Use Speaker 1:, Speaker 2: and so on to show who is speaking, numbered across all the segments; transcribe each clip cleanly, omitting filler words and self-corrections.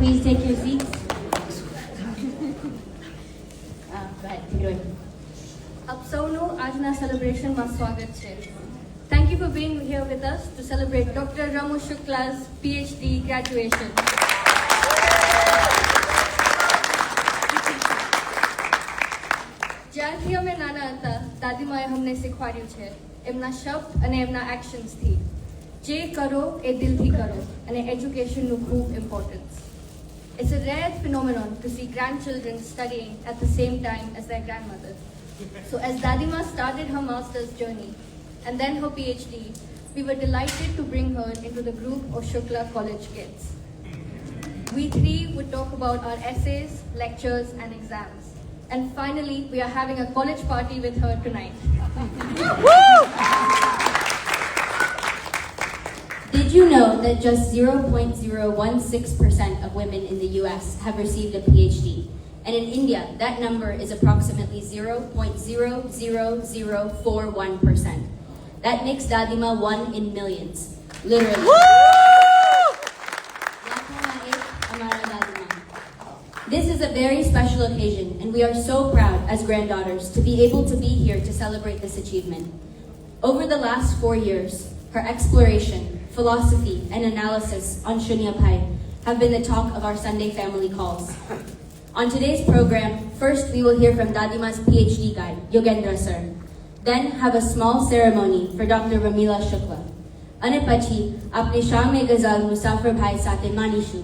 Speaker 1: please take your seats. Go ahead, take it away.
Speaker 2: આપ સૌનું આજના સેલિબ્રેશનમાં સ્વાગત છે. Thank you for being here with us to celebrate Dr. Ramu Shukla's PhD graduation. જ્યારથી અમે નાના હતા દાદીમાએ અમને શીખવાડ્યું છે એમના શબ્દ અને એમના એક્શન્સથી જે કરો એ દિલથી કરો અને એજ્યુકેશનનું ખૂબ importance. It's a rare phenomenon to see grandchildren studying at the same time as their grandmothers. So as Dadima started her master's journey and then her PhD, we were delighted to bring her into the group of Shukla College kids. We three would talk about our essays, lectures and exams. And finally, we are having a college party with her tonight.
Speaker 1: Did you know that just 0.016% of women in the US have received a PhD? And in India, that number is approximately 0.00041%. That makes Dadima 1 in millions. Literally. This is a very special occasion, and we are so proud as granddaughters to be able to be here to celebrate this achievement. Over the last 4 years, her exploration, philosophy, and analysis on Shunya Pai have been the talk of our Sunday family calls. On today's program, first we will hear from Dadima's PhD guide, Yogendra sir. Then have a small ceremony for Dr. Ramila Shukla. Ane pachi, apne Sham Gazal Musafir Bhai Sate Manishu.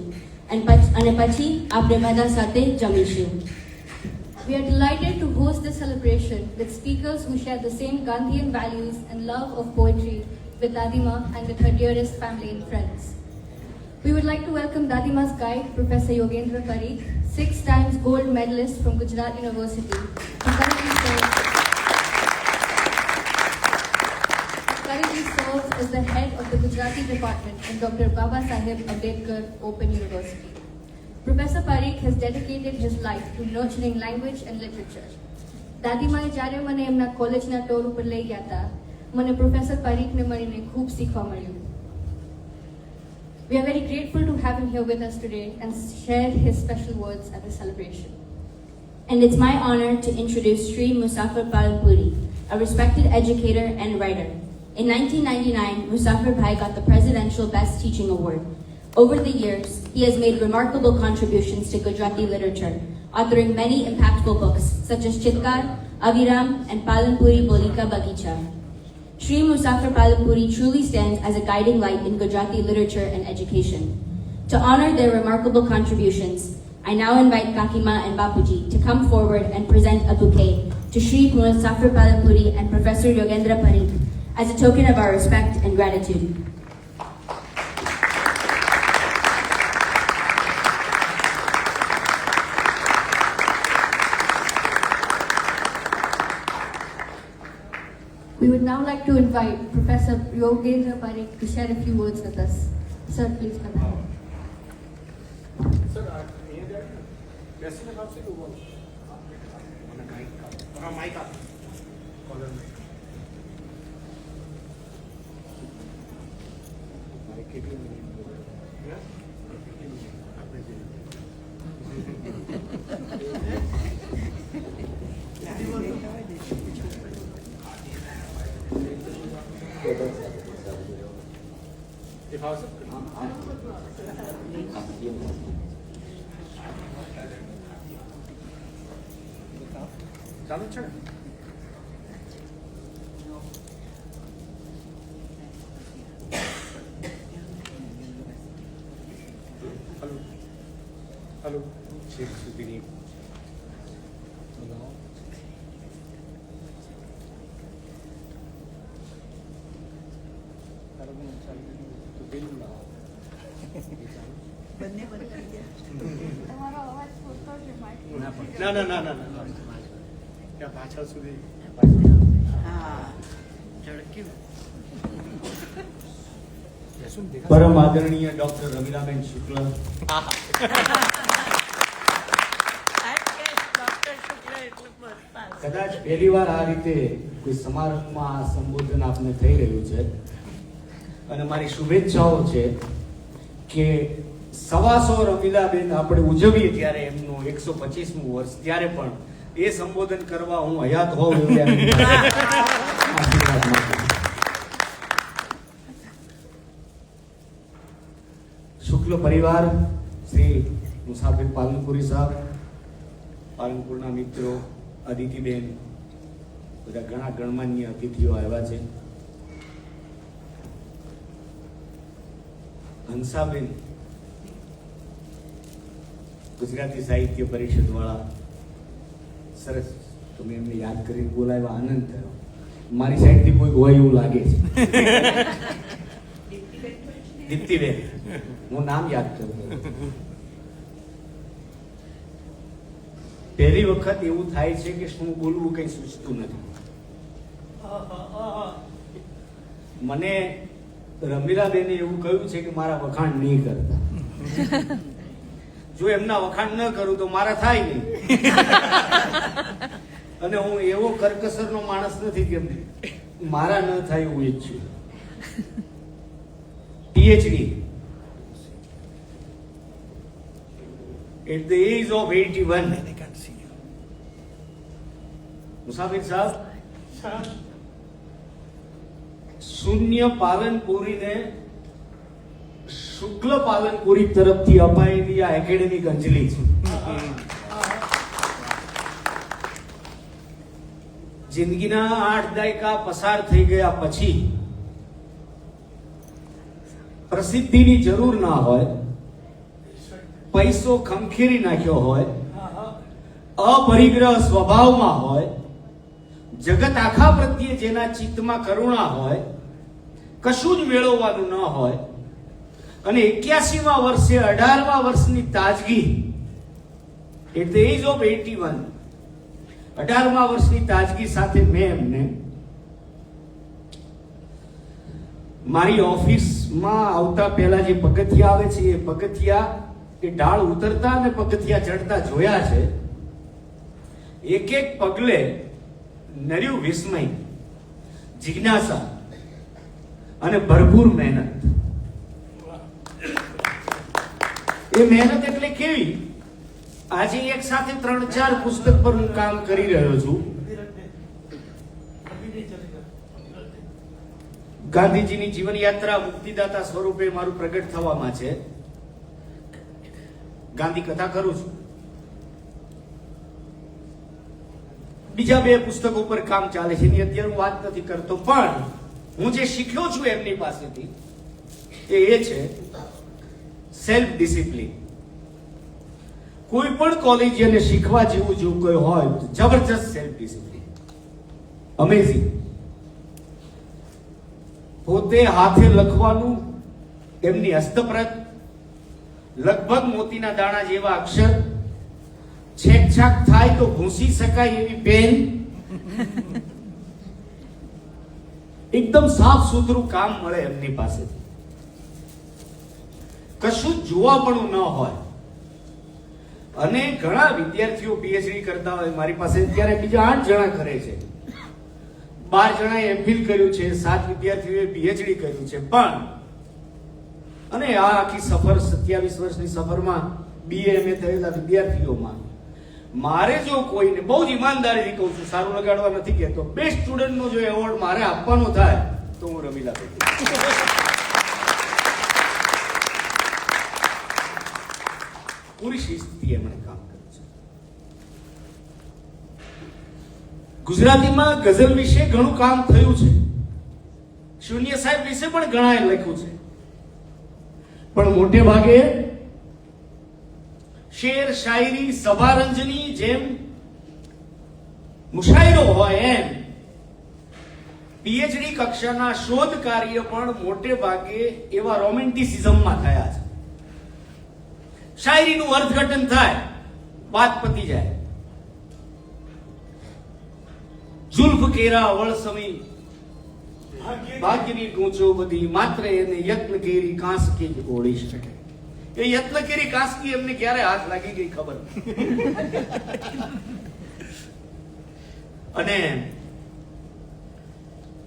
Speaker 1: And pachi, apne Bada Sate Jamishu.
Speaker 2: We are delighted to host this celebration with speakers who share the same Gandhian values and love of poetry with Dadima and with her dearest family and friends. We would like to welcome Dadima's guide, Professor Yogendra Parikh, 6 times gold medalist from Gujarat University, who currently serves as the head of the Gujarati department in Dr. Baba Saheb Ambedkar Open University. Professor Parikh has dedicated his life to nurturing language and literature. દાદીમાએ જ્યારે મને એમના કોલેજના ટોર ઉપર લઈ ગયા હતા, મને professor પારીખને મળીને ખૂબ શીખવા મળ્યું. We are very grateful to have him here with us today and share his special words at the celebration.
Speaker 1: And it's my honor to introduce Sri Musafir Palanpuri, a respected educator and writer. In 1999, Musafir Bhai got the Presidential Best Teaching Award. Over the years, he has made remarkable contributions to Gujarati literature, authoring many impactful books such as Chitkar, Aviram, and Palanpuri Bolika Bagicha. Sri Musafir Palanpuri truly stands as a guiding light in Gujarati literature and education. To honor their remarkable contributions, I now invite Kakima and Bapuji to come forward and present a bouquet to Sri Musafir Palanpuri and Professor Yogendra Parikh as a token of our respect and gratitude.
Speaker 2: We would now like to invite Professor Yogendra Parikh to share a few words with us. Sir, please come ahead.
Speaker 3: Sir, બેસીને આવશે કે બોલ હા Mike આપ caller Mike કેટલી minute આપણે જે If I was ચાલુ છે હલો હલો છેક સુધીની ના ના ના ના ના ત્યાં પાછળ સુધી
Speaker 4: પરમ આદરણીય ડોક્ટર રમીલાબેન શુક્લ, કદાચ પહેલી વાર આ રીતે કોઈ સમારંભમાં આ સંબોધન આપને થઈ રહ્યું છે અને મારી શુભેચ્છાઓ છે કે સવાસો રમીલાબેન આપણે ઉજવીએ ત્યારે એમનું 125મું વર્ષ, ત્યારે પણ એ સંબોધન કરવા હું હયાત હોઉં એવી એમની આશીર્વાદ માંગુ. શુક્લ પરિવાર, શ્રી મુસાફિર પાલનપુરી સાહેબ, પાલનપુરના મિત્રો, અદિતિબેન, બધા ઘણા ગણમાન્ય અતિથિઓ આવ્યા છે. હંસાબેન, ગુજરાતી સાહિત્ય પરિષદ વાળા, સરસ, તમે એમને યાદ કરીને બોલાવ્યા, આનંદ થયો. મારી સાઈડથી કોઈ હોય એવું લાગે છે. દીપ્તિબેન, હું નામ યાદ કરું. પહેલી વખત એવું થાય છે કે શું બોલવું કઈ સૂચતું નથી. મને રમીલાબેને એવું કહ્યું છે કે મારા વખાણ નહીં કરતા. જો એમના વખાણ ન કરું તો મારા થાય નહીં. અને હું એવો કરકસરનો માણસ નથી કે મારા ન થાય એવું ઈચ્છું. PhD at the age of 81. Musafir સાહેબ, શૂન્ય પાલનપુરીને શુક્લ પાલનપુરી તરફથી અપાયેલી આ એકેડેમિક અંજલિ છે. જિંદગીના 8 દાયકા પસાર થઈ ગયા પછી પ્રસિદ્ધિની જરૂર ના હોય, પૈસો ખંખેરી નાખ્યો હોય, અપરિગ્રહ સ્વભાવમાં હોય, જગત આખા પ્રત્યે જેના ચિત્તમાં કરુણા હોય, કશું જ મેળવવાનું ન હોય, અને 81મા વર્ષે 18મા વર્ષની તાજગી, એટ ધ એજ ઓફ 81, 18મા વર્ષની તાજગી સાથે મેં એમને મારી ઓફિસમાં આવતા પહેલા જે પગથિયા આવે છે, એ પગથિયા, એ ઢાળ ઉતરતા અને પગથિયા ચડતા જોયા છે. એક એક પગલે નર્યું વિસ્મય, જિજ્ઞાસા અને ભરપૂર મહેનત. એ મહેનત એટલે કેવી? આજે એક સાથે 3-4 પુસ્તક પર હું કામ કરી રહ્યો છું. ગાંધીજીની જીવન યાત્રા મુક્તિદાતા સ્વરૂપે મારું પ્રગટ થવામાં છે. ગાંધી કથા કરું છું. બીજા 2 પુસ્તકો પર કામ ચાલે છે, એની અત્યારે હું વાત નથી કરતો, પણ હું જે શીખ્યો છું એમની પાસેથી એ છે સેલ્ફ ડિસિપ્લિન. કોઈ પણ કોલેજિયને શીખવા જેવું જો કોઈ હોય તો જબરજસ્ત સેલ્ફ ડિસિપ્લિન, અમેઝિંગ. પોતે હાથે લખવાનું, એમની હસ્તપ્રત, લગભગ મોતીના દાણા જેવા અક્ષર, છેકછાક થાય તો ભૂંસી શકાય એવી પેન, એકદમ સાફ સુથરું કામ મળે એમની પાસેથી. કશું જોવા પણ ન હોય. અને ઘણા વિદ્યાર્થીઓ PhD કરતા હોય મારી પાસે, ત્યારે બીજા 8 જણા કરે છે, 12 જણાએ MPhil કર્યું છે, 7 વિદ્યાર્થીઓએ PhD કર્યું છે. પણ અને આ આખી સફર, 27 વર્ષની સફરમાં BA MA થયેલા વિદ્યાર્થીઓમાં મારે જો કોઈને, બહુ જ ઈમાનદારીથી કહું છું, સારું લગાડવા નથી કહેતો, બેસ્ટ સ્ટુડન્ટનો જો એવોર્ડ મારે આપવાનો થાય તો હું રમીલા કહીશ. પૂરી શિસ્તથી એમણે કામ કર્યું છે. ગુજરાતીમાં ગઝલ વિશે ઘણું કામ થયું છે. શૂન્ય સાહેબ વિશે પણ ઘણાએ લખ્યું છે. પણ મોટે ભાગે શેર, શાયરી, સભારંજની જેમ મુશાયરો હોય એમ PhD કક્ષાના શોધ કાર્ય પણ મોટે ભાગે એવા રોમેન્ટિસિઝમમાં થયા છે. શાયરીનું અર્થઘટન થાય, વાત પતી જાય. જુલ્ફ કેરા વળસમી ભાગ્યની ગૂંચો બધી, માત્ર એને યત્ન કેરી કાંસકી જ ઓળી શકે. એ યત્ન કેરી કાંસકી એમને ક્યારે હાથ લાગી ગઈ ખબર અને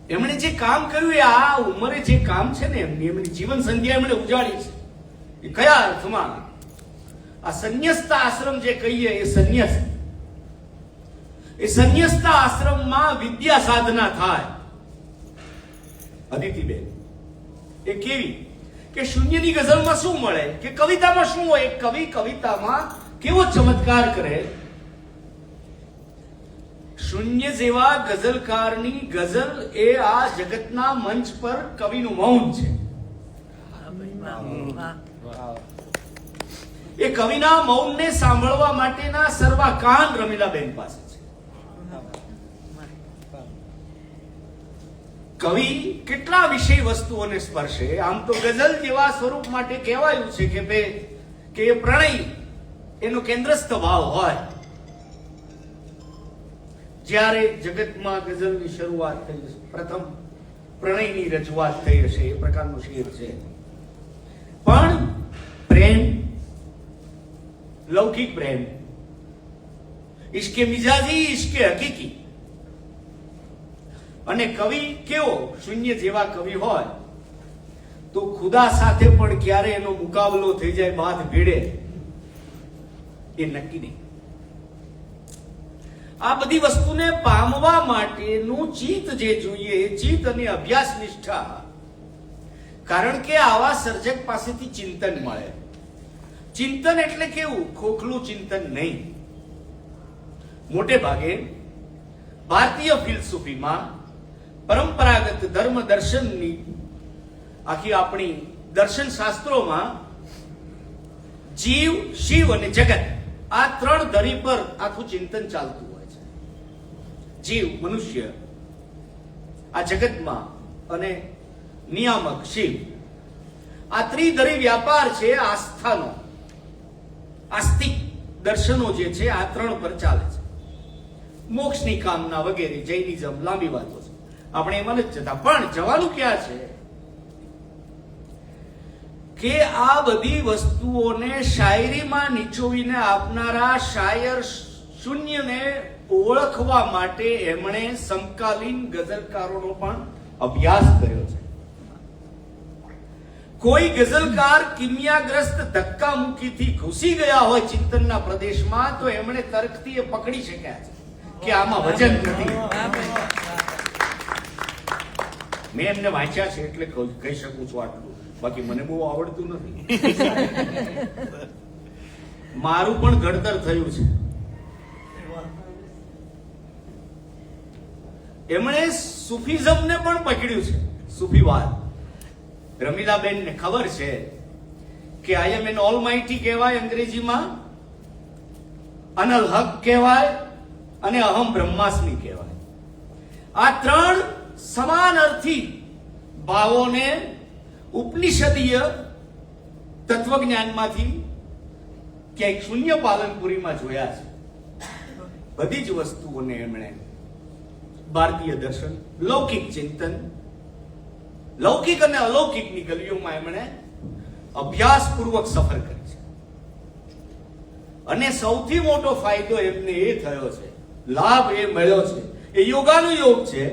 Speaker 4: એમણે જે કામ કર્યું એ આ ઉંમરે જે કામ છે ને, એમની જીવન સંધ્યા એમણે ઉજાડી છે. એ કયા અર્થમાં? આ સંન્યસ્ત આશ્રમ જે કહીએ એ સંન્યસ્ત, એ સંન્યસ્ત આશ્રમમાં વિદ્યા સાધના થાય. અદિતિબેન એ કેવી કે શૂન્યની ગઝલમાં શું મળે, કે કવિતામાં શું હોય? કવિ કવિતામાં કેવો ચમત્કાર કરે. શૂન્ય જેવા ગઝલકારની ગઝલ એ આ જગતના મંચ પર કવિનું મૌન છે. એ કવિના મૌનને સાંભળવા માટેના સર્વા કાન રમીલાબેન પાસે છે. કવિ કેટલા વિષય વસ્તુઓને સ્પર્શે. આમ તો ગઝલ જેવા સ્વરૂપ માટે કહેવાયું છે કે એ પ્રણય એનો કેન્દ્રસ્થ ભાવ હોય. જ્યારે જગતમાં ગઝલની શરૂઆત થઈ હશે, પ્રથમ પ્રણયની રજૂઆત થઈ હશે, એ પ્રકારનો શેર છે. પણ પ્રેમ, લૌકિક પ્રેમ, ઇશ્કે મિજાજી, ઇશ્કે હકીકી. અને કવિ કેવો? શૂન્ય જેવા કવિ હોય તો ખુદા સાથે પણ ક્યારે એનો મુકાબલો થઈ જાય, બાદ ભીડે, એ નક્કી નહીં. આ બધી વસ્તુને પામવા માટેનું ચિત્ત જે જોઈએ, એ ચિત્ત અને અભ્યાસ નિષ્ઠા. કારણ કે આવા સર્જક પાસેથી ચિંતન મળે. ચિંતન એટલે કેવું? ખોખલું ચિંતન નહીં. મોટે ભાગે ભારતીય ફિલસૂફીમાં પરંપરાગત ધર્મ દર્શનની આખી આપણી દર્શન શાસ્ત્રોમાં જીવ, શિવ અને જગત, આ ત્રણ ધરી પર આખું ચિંતન ચાલતું હોય છે. જીવ, મનુષ્ય આ જગતમાં, અને નિયામક શિવ. આ ત્રિધરી વ્યાપાર છે આસ્થાનો. આસ્તિક દર્શનો જે છે આ ત્રણ પર ચાલે છે. મોક્ષની કામના વગેરે, જૈનિઝમ, લાંબી વાતો છે, આપણે એમાં નથી જતા. પણ જવાનું ક્યાં છે કે આ બધી વસ્તુઓને શાયરીમાં નિચોવીને આપનારા શાયર શૂન્યને ઓળખવા માટે એમણે સમકાલીન ગઝલકારોનો પણ અભ્યાસ કર્યો છે. કોઈ ગઝલકાર કિમિયાગ્રસ્ત ધક્કામુક્કીથી ઘૂસી ગયા હોય ચિંતનના પ્રદેશમાં, તો એમણે તર્કથી એ પકડી શક્યા છે કે આમાં વજન નથી. મેં એમને વાંચ્યા છે એટલે કહી શકું છું આટલું, બાકી મને બહુ આવડતું નથી. મારું પણ ઘડતર થયું છે. એમણે સુફીઝમને પણ પકડ્યું છે, સુફીવાદ. રમીલાબેનને ખબર છે કે આઈ એમ એન ઓલમાઇટી કહેવાય અંગ્રેજીમાં, અનલ હક કહેવાય, અને અહમ બ્રહ્માસ્મિ કહેવાય. આ ત્રણ સમાનાર્થી ભાવોને ઉપનિષદીય તત્વજ્ઞાનમાંથી ક્યાંક શૂન્ય પાલનપુરીમાં જોયા છે. બધી જ વસ્તુઓને એમણે ભારતીય દર્શન, લૌકિક ચિંતન, લૌકિક અને અલૌકિકની ગલીઓમાં એમણે અભ્યાસપૂર્વક સફર કરી છે. અને સૌથી મોટો ફાયદો એમને એ થયો છે, લાભ એ મળ્યો છે, એ યોગાનુયોગ છે.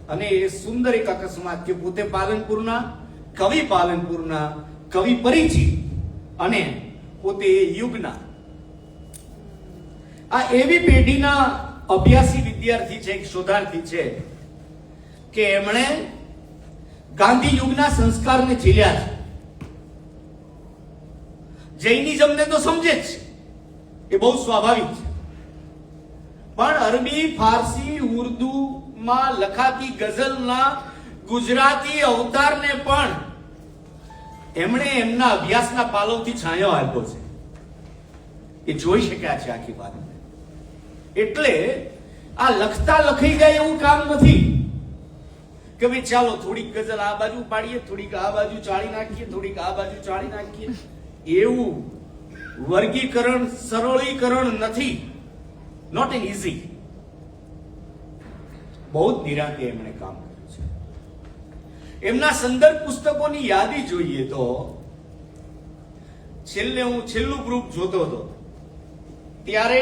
Speaker 4: અને એ સુંદર એક અકસ્માત કે પોતે પાલનપુરના કવિ પરિચિત, અને પોતે એ યુગના. આ એવી પેઢીના અભ્યાસી વિદ્યાર્થી છે, એક શોધાર્થી છે કે એમણે ગાંધી યુગના સંસ્કારને ઝીલ્યા છે. જૈનિઝમને તો સમજે જ છે, એ બહુ સ્વાભાવિક છે. પણ અરબી, ફારસી, ઉર્દુમાં લખાતી ગઝલના ગુજરાતી અવતારને પણ એમણે એમના અભ્યાસના પાલવથી છાંયો આપ્યો છે. એ જોઈ શક્યા છે આખી વાત. એટલે આ લખતા લખાઈ જાય એવું કામ નથી કે ભાઈ ચાલો થોડીક ગઝલ આ બાજુ પાડીએ, થોડીક આ બાજુ ચાળી નાખીએ, થોડીક આ બાજુ ચાળી નાખીએ. એવું વર્ગીકરણ, સરળીકરણ નથી. Not an easy. બહુ જ નિરાંતે એમણે કામ કર્યું છે. એમના સંદર્ભ પુસ્તકોની યાદી જોઈએ તો છેલ્લે હું છેલ્લું ગ્રુપ જોતો હતો ત્યારે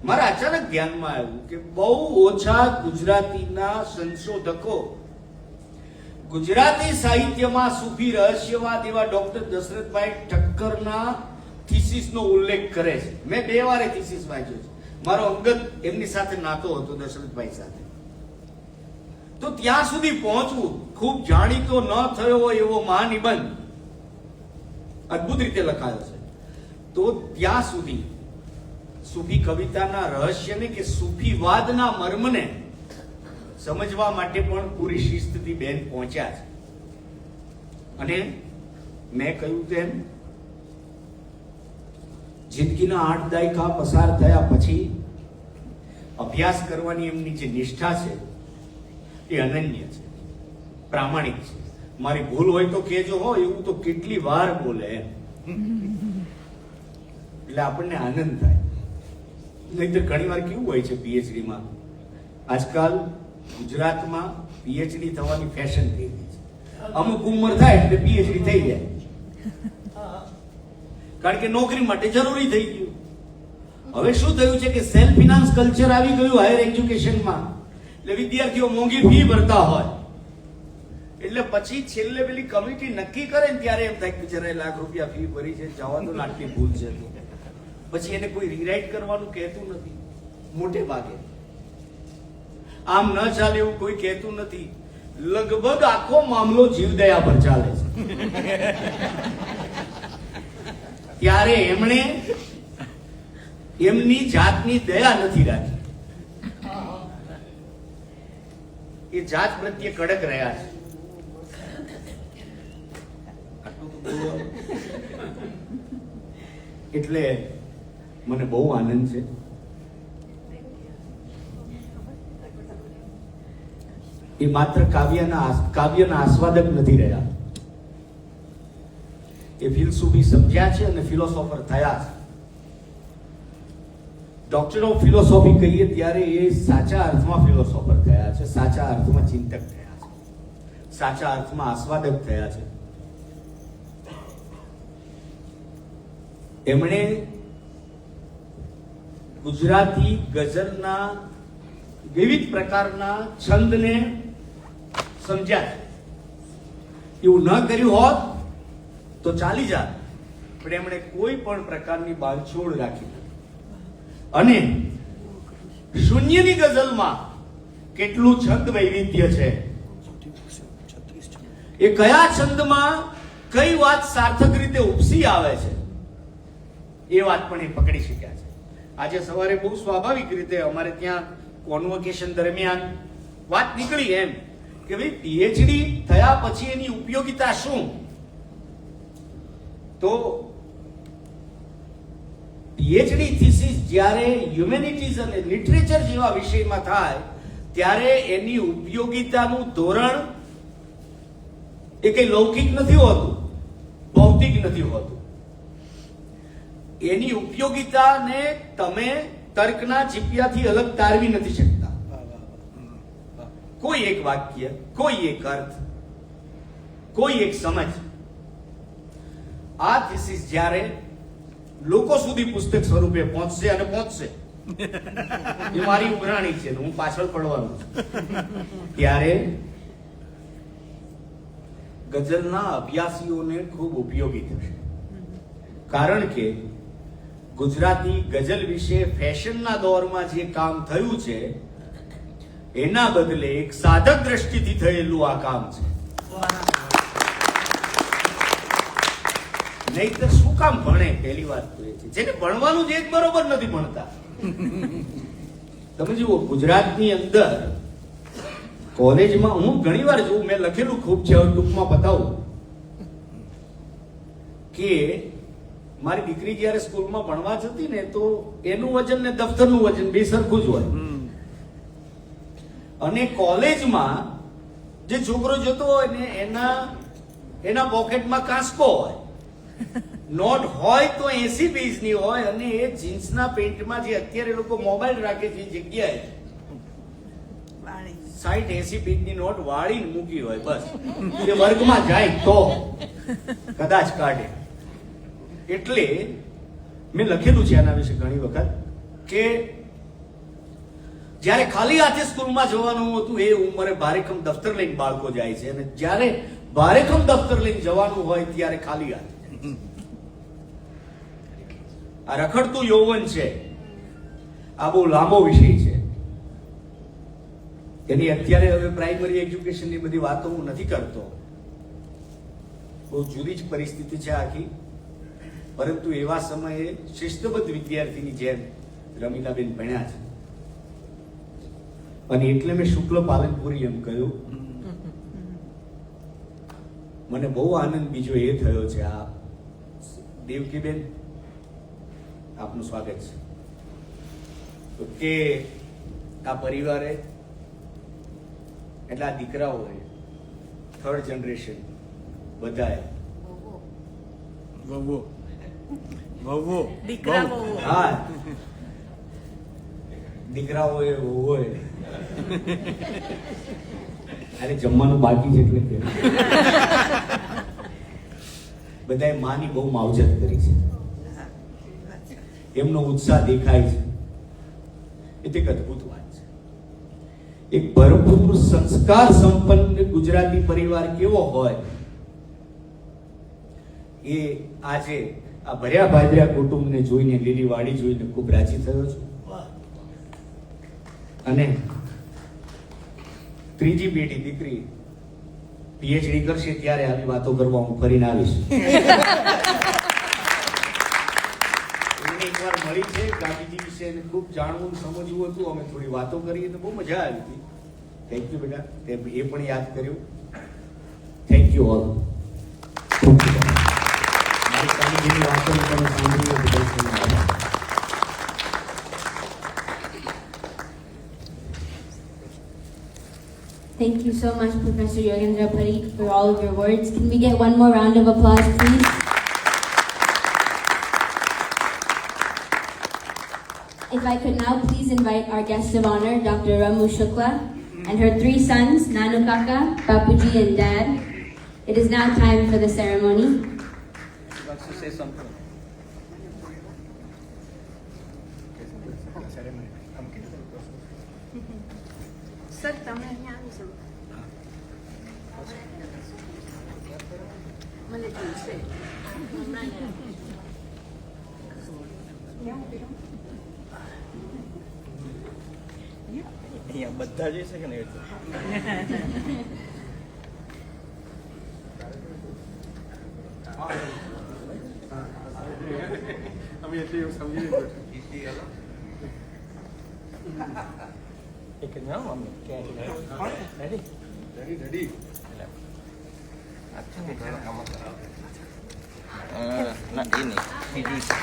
Speaker 4: મારા અચાનક ધ્યાનમાં આવ્યું કે બહુ ઓછા ગુજરાતીના સંશોધકો ગુજરાતી સાહિત્યમાં સૂફી રહસ્યવાદ એવા ડોક્ટર દશરથભાઈ ઠક્કરના થીસીસનો ઉલ્લેખ કરે છે. મેં 2 વાર એ થીસીસ વાંચ્યો છે. મારો અંગત એમની સાથે નાતો હતો, દશરથભાઈ સાથે. તો ત્યાં સુધી પહોંચવું, ખૂબ જાણીતો ન થયો હોય એવો મહાનિબંધ અદ્ભુત રીતે લખાયો છે. તો ત્યાં સુધી સૂફી કવિતાના રહસ્યને કે સૂફીવાદના મર્મને સમજવા માટે પણ પૂરી શિસ્તથી બેન પહોંચ્યા છે. અને મેં કહ્યું તેમ જિંદગીના 8 દાયકા પસાર થયા પછી અભ્યાસ કરવાની એમની જે નિષ્ઠા છે એ અનન્ય છે, પ્રામાણિક છે. મારી ભૂલ હોય તો કહેજો હો, એવું તો કેટલી વાર બોલે એમ, એટલે આપણને આનંદ થાય. નહીંતર ઘણી વાર કેવું હોય છે પીએચડીમાં, આજકાલ ગુજરાતમાં પીએચડી થવાની ફેશન થઈ ગઈ છે. અમુક ઉંમર થાય એટલે પીએચડી થઈ જાય, કારણ કે નોકરી માટે જરૂરી થઈ ગયું. હવે શું થયું છે કે સેલ્ફ ફિનાન્સ કલ્ચર આવી ગયું હાયર એજ્યુકેશનમાં. એટલે વિદ્યાર્થીઓ મોંઘી ફી ભરતા હોય, એટલે પછી છેલ્લે પેલી કમિટી નક્કી કરે ને ત્યારે એમ થાય કે બિચારા લાખ રૂપિયા ફી ભરી છે, જવા દો, આટલી ભૂલ છે. પછી એને કોઈ રીરાઇટ કરવાનું કહેતું નથી. મોટે ભાગે આમ ન ચાલે એવું કોઈ કહેતું નથી. લગભગ આખો મામલો જીવદયા પર ચાલે છે. ત્યારે એમણે એમની જાતની દયા નથી રાખી, એ જાત પ્રત્યે કડક રહ્યા છે. એટલે મને બહુ આનંદ છે. એ માત્ર કાવ્યના આસ્વાદક નથી રહ્યા, એ ફિલસૂફી સમજ્યા છે અને ફિલોસોફર થયા છે. ડોક્ટર ઓફ ફિલોસોફી કહીએ ત્યારે એ સાચા અર્થમાં ફિલોસોફર થયા છે, સાચા અર્થમાં ચિંતક થયા છે, સાચા અર્થમાં આસ્વાદક થયા છે. એમણે ગુજરાતી ગઝલના વિવિધ પ્રકારના છંદને સમજ્યા છે. એવું ન કર્યું હોત તો ચાલી જાત, પણ એમણે કોઈ પણ પ્રકારની બાંધછોડ રાખી નથી. અને શૂન્યની ગઝલમાં કેટલું છંદ વૈવિધ્ય છે, એ કયા છંદમાં કઈ વાત સાર્થક રીતે ઉપસી આવે છે, એ વાત પણ એ પકડી શક્યા છે. આજે સવારે બહુ સ્વાભાવિક રીતે અમારે ત્યાં કોન્વોકેશન દરમિયાન વાત નીકળી એમ કે ભાઈ પીએચડી થયા પછી એની ઉપયોગિતા શું? તો પીએચડી થીસીસ જ્યારે હ્યુમેનિટીઝ અને લિટરેચર જેવા વિષયમાં થાય ત્યારે એની ઉપયોગિતાનું ધોરણ એ કઈ લૌકિક નથી હોતું, ભૌતિક નથી હોતું. એની ઉપયોગિતાને તમે તર્કના ચીપિયાથી અલગ તારવી નથી શકતા. કોઈ એક વાક્ય, કોઈ એક અર્થ, કોઈ એક સમજ. આ થીસીસ જ્યારે લોકો સુધી પુસ્તક સ્વરૂપે પહોંચશે અને પહોંચશે, એ મારી ઉઘરાણી છે, હું પાછળ પડવાનું છું, ત્યારે ગઝલના અભ્યાસીઓને ખૂબ ઉપયોગી થશે. કારણ કે ગુજરાતી ગઝલ વિશે ફેશનના દોરમાં જે કામ થયું છે એના બદલે એક સાધક દ્રષ્ટિથી થયેલું આ કામ છે. નહીતર શું કામ ભણે? પહેલી વાત તો એ છે, જેને ભણવાનું જ એક બરોબર નથી ભણતા. તમે જુઓ ગુજરાતની અંદર કોલેજમાં હું ઘણી વાર જોઉં, મેં લખેલું ખૂબ છે, ટૂંકમાં બતાવું કે મારી દીકરી જયારે સ્કૂલમાં ભણવા જતી ને તો એનું વજન ને દફતરનું વજન બે સરખું જ હોય. અને કોલેજમાં જે છોકરો જતો હોય ને એના પોકેટમાં કાંસકો હોય, નોટ હોય તો 80 પેજની હોય, અને એ જીન્સના પેન્ટમાં જે અત્યારે લોકો મોબાઈલ રાખે છે જગ્યાએ 60-80 પેજની નોટ વાળીને મૂકી હોય. બસ એ વર્ગમાં જાય તો કદાચ કાઢે. એટલે મેં લખેલું છે આના વિશે ઘણી વખત કે જ્યારે ખાલી હાથે સ્કૂલમાં જવાનું હતું એ ઉંમરે ભારેખમ દફતર લઈને બાળકો જાય છે, અને જ્યારે ભારેખમ દફતર લઈને જવાનું હોય ત્યારે ખાલી હાથે જાય છે. આ રખડતું યૌવન છે, આ બહુ લાંબો વિષય છે. એની અત્યારે હવે પ્રાઇમરી એજ્યુકેશનની બધી વાતો હું નથી કરતો, બહુ જુદી જ પરિસ્થિતિ છે આખી. પરંતુ એવા સમયે શિસ્તબદ્ધ વિદ્યાર્થીની જેમ રમીલાબેન ભણ્યા છે, અને એટલે મેં શુક્લ પાલનપુરી એમ કહ્યું. મને બહુ આનંદ બીજો એ થયો છે, આ દેવકીબેન આપનું સ્વાગત છે, તો કે આ પરિવારે એટલે આ દીકરાઓએ થર્ડ જનરેશન બધાએ હા દીકરાઓએ વહુઓએ અરે જમવાનું બાકી છે એટલે કે બધાએ માની બહુ માવજત કરી છે, એમનો ઉત્સાહ દેખાય છે. એ તો એક અદ્ભુત વાત છે. એક ભરપૂર સંસ્કાર સંપન્ન ગુજરાતી પરિવાર કેવો હોય એ આજે આ ભર્યા ભાદર્યા કુટુંબને જોઈને, લીલી વાડી જોઈને ખૂબ રાજી થયો છું. અને ત્રીજી પેઢી દીકરી પીએચડી કરશે ત્યારે આવી વાતો કરવા હું ફરીને આવીશ. એકવાર મળી છે, ગાંધીજી વિશે ખૂબ જાણવું સમજવું હતું, અમે થોડી વાતો કરી તો બહુ મજા આવી હતી. થેન્ક યુ બેટા, તે એ પણ યાદ કર્યું. Thank you all. મારી ગાંધીજીની વાતો તમે સાંભળી હોય તો બહુ આભાર.
Speaker 1: Thank you so much, Professor Yogendra Parikh, for all of your words. Can we get one more round of applause, please? If I could now please invite our guest of honor, Dr. Ramu Shukla, and her three sons, Nanu Kaka, Bapuji, and Dad. It is now time for the ceremony.
Speaker 3: Wants to say something.
Speaker 5: Sir તમે અહીંયા આવી જાઓ મને જોઈશે
Speaker 3: અહીંયા બધા જઈ શકે ને એટલે અમે એટલે એવું સમજી લીધું એક જ નામ અમને રેડી રેડી રેડી
Speaker 6: ના એ નહીં બીજી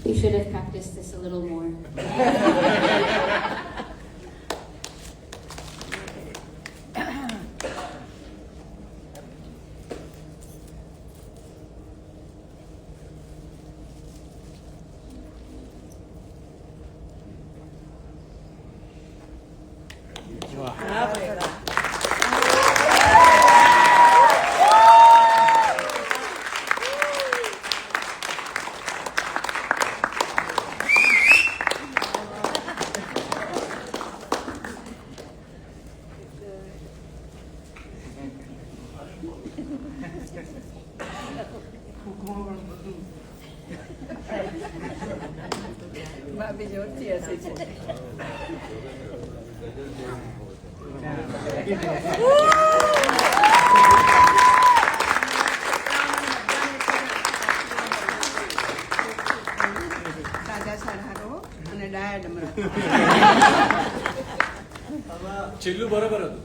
Speaker 1: We should have practiced this a little more.
Speaker 5: ભાભી જોરથી હશે છે સાજા સારા અને ડાયા ડમરા
Speaker 3: છેલ્લું બરોબર હતું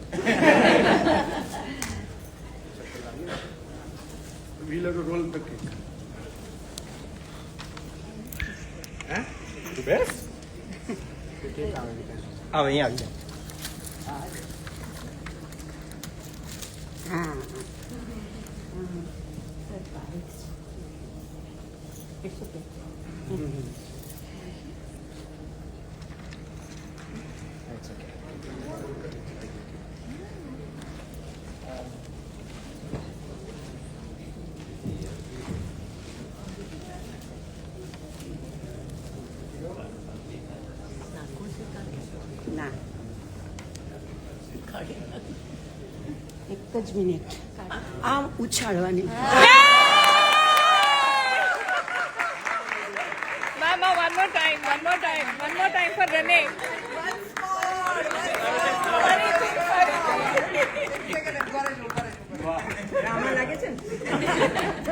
Speaker 3: વીલ રોલ તક હે તું બેસ આવે અહીંયા આવી
Speaker 5: હા ના એક જ મિનિટ આમ ઉછાળવાની
Speaker 7: Mama, one more time for Rene.
Speaker 5: આમાં લાગે છે ને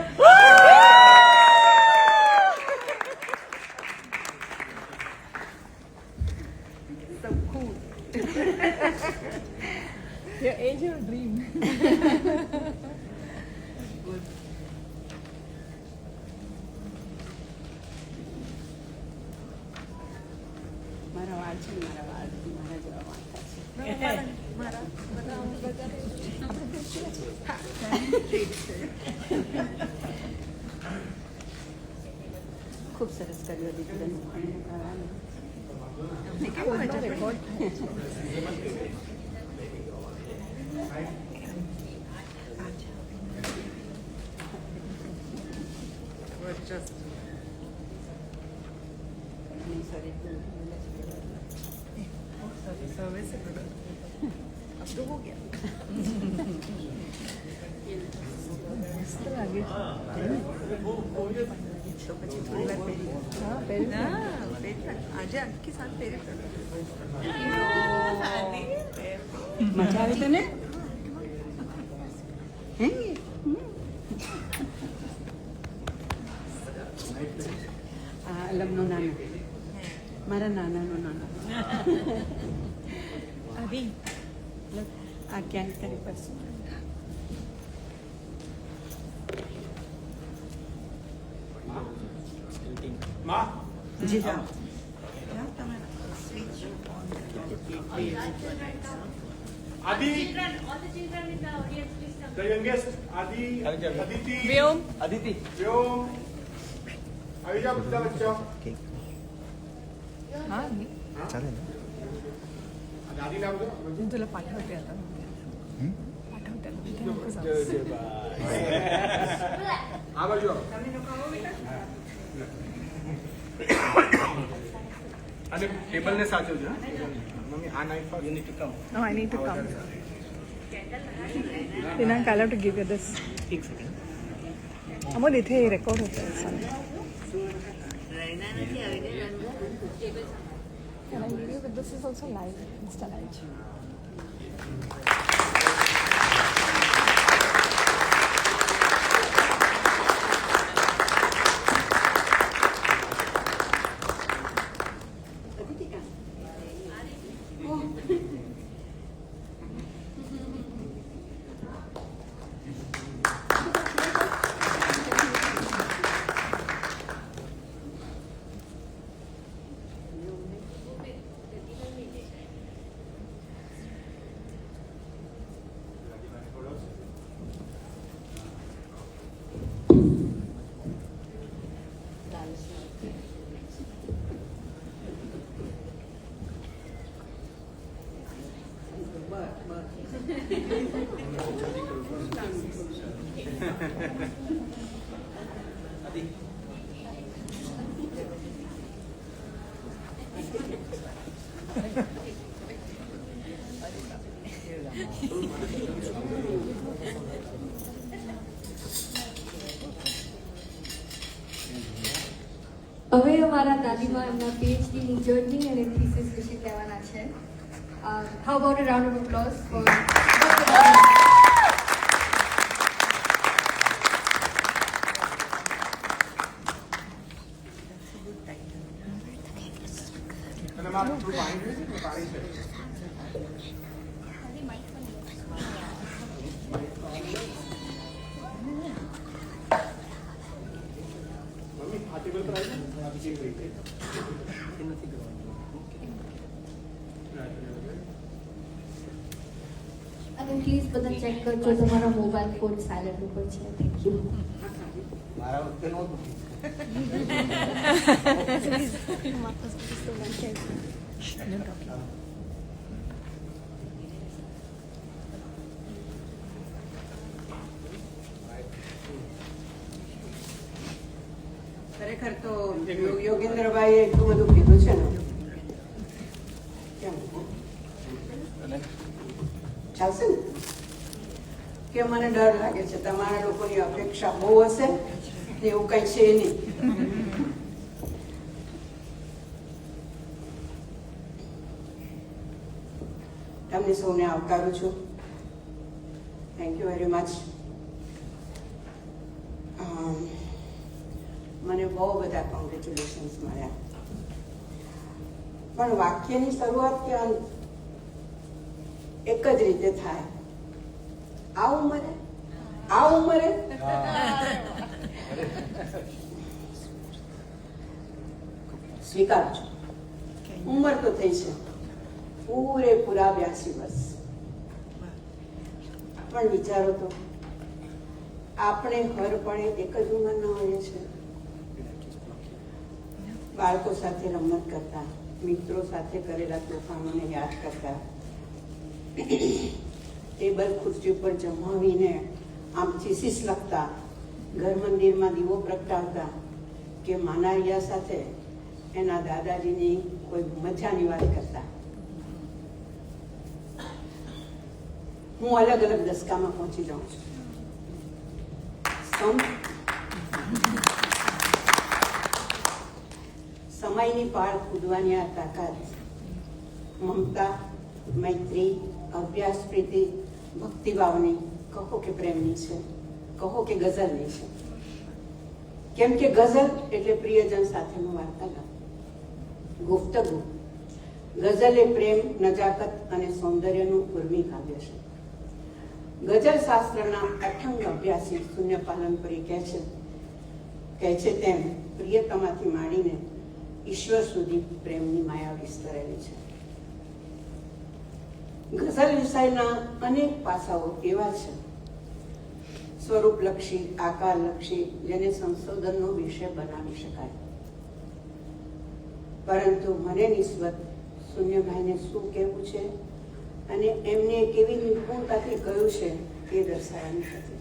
Speaker 5: So cool.
Speaker 7: Your age, your dream.
Speaker 5: મારા વાળ છે ને મારા જેવા વાળ થાય છે ખૂબ સરસ કર્યું દીકરીને તો પછી થોડી વાર પહેરી આજે આખી સાથ પહેરી મજા આવી તને હે આ લમનો નાનો મારા નાનાનો નાનો આવી આ ક્યાંક કરી પડશે
Speaker 3: માં
Speaker 5: જી જાઓ
Speaker 3: આદિ the youngest આદિ અદિતિ
Speaker 7: Vyom.
Speaker 3: વ્યોમ આવી જાઓ બધા બચ્ચો
Speaker 7: हाँ
Speaker 3: ચાલે ને દાદી લાવજો
Speaker 7: मी तुला पाठवते आता पाठवते
Speaker 3: આ બાજુ આવો. અને ટેબલ ને સાચવજો હા? મમ્મી આ knife you need to come
Speaker 7: No, I need to come. Dinank, I'll have to give you this.
Speaker 3: એક સેકન્ડ
Speaker 7: अमोल इथे रेकॉर्ड होतं Can I give you? But this is also live, Insta live.
Speaker 2: હવે અમારા દાદીમાં એમના પીએચડીની journey અને thesis વિશે કહેવાના છે. How about a round of applause for
Speaker 3: અને માં થોડું પાણી જોઈએ છે પાણી છે મમ્મી આ ટેબલ પર આવી જાય આ બીજી એક રહી છે એ નથી કરવાનું
Speaker 2: અને પ્લીઝ બધા ચેક કરજો તમારા મોબાઈલ ફોન સાયલેન્ટ ઉપર છે. Thank you.
Speaker 4: મારા વખતે નહોતું.
Speaker 5: ખરેખર તો યોગેન્દ્રભાઈએ એટલું બધું કીધું છે ને. કેમ? ચાલશે ને? કે મને ડર લાગે છે તમારા લોકોની અપેક્ષા બહુ હશે ને એવું કઈ છે નહીં. તમને સૌને આવકારું છું. Thank you very much. મને બહુ બધા કોંગ્રેચ્યુલેશન્સ મળ્યા, પણ વાક્યની શરૂઆત કે અંત એક જ રીતે થાય. આ ઉંમરે સ્વીકાર છો. ઉંમર તો થઈ છે પૂરેપૂરા 82 વર્ષ. પણ વિચારો તો, આપણે હર પળે એક જ ઉંમરના હોઈએ છીએ. બાળકો સાથે રમત કરતા, મિત્રો સાથે કરેલા તોફાનોને યાદ કરતા, ટેબલ ખુરશી ઉપર જમાવીને આમ થીસીસ લખતા, ઘર મંદિરમાં દીવો પ્રગટાવતા, કે માનારિયા સાથે એના દાદાજીની કોઈ મજાની વાત કરતા. હું અલગ અલગ દસકામાં પહોંચી જાઉં છું. સમયની પાળ કૂદવાની આ તાકાત મમતા, મૈત્રી, અભ્યાસ, પ્રીતિ, ભક્તિભાવની, કહો કે પ્રેમની છે, કહો કે ગઝલની છે. કેમ કે ગઝલ એટલે પ્રિયજન સાથેનો વાર્તાલાપ, ગુફ્તગુ. ગઝલ એ પ્રેમ, નજાકત અને સૌંદર્યનું ઉર્મી કાવ્ય છે. ગઝલ શાસ્ત્રના અઠંગ અભ્યાસી શૂન્ય પાલનપુરી કહે છે તેમ પ્રિયતમાથી માંડીને ઈશ્વર સુધી પ્રેમની માયા વિસ્તરેલી છે. ગઝલ વિષયના અનેક પાસાઓ એવા છે, સ્વરૂપલક્ષી, આકારલક્ષી, જેને સંશોધનનો વિષય બનાવી શકાય. પરંતુ મને નિસ્બત શૂન્યભાઈને શું કહેવું છે અને એમને કેવી નિપુણતાથી કહ્યું છે એ દર્શાવવાની હતી.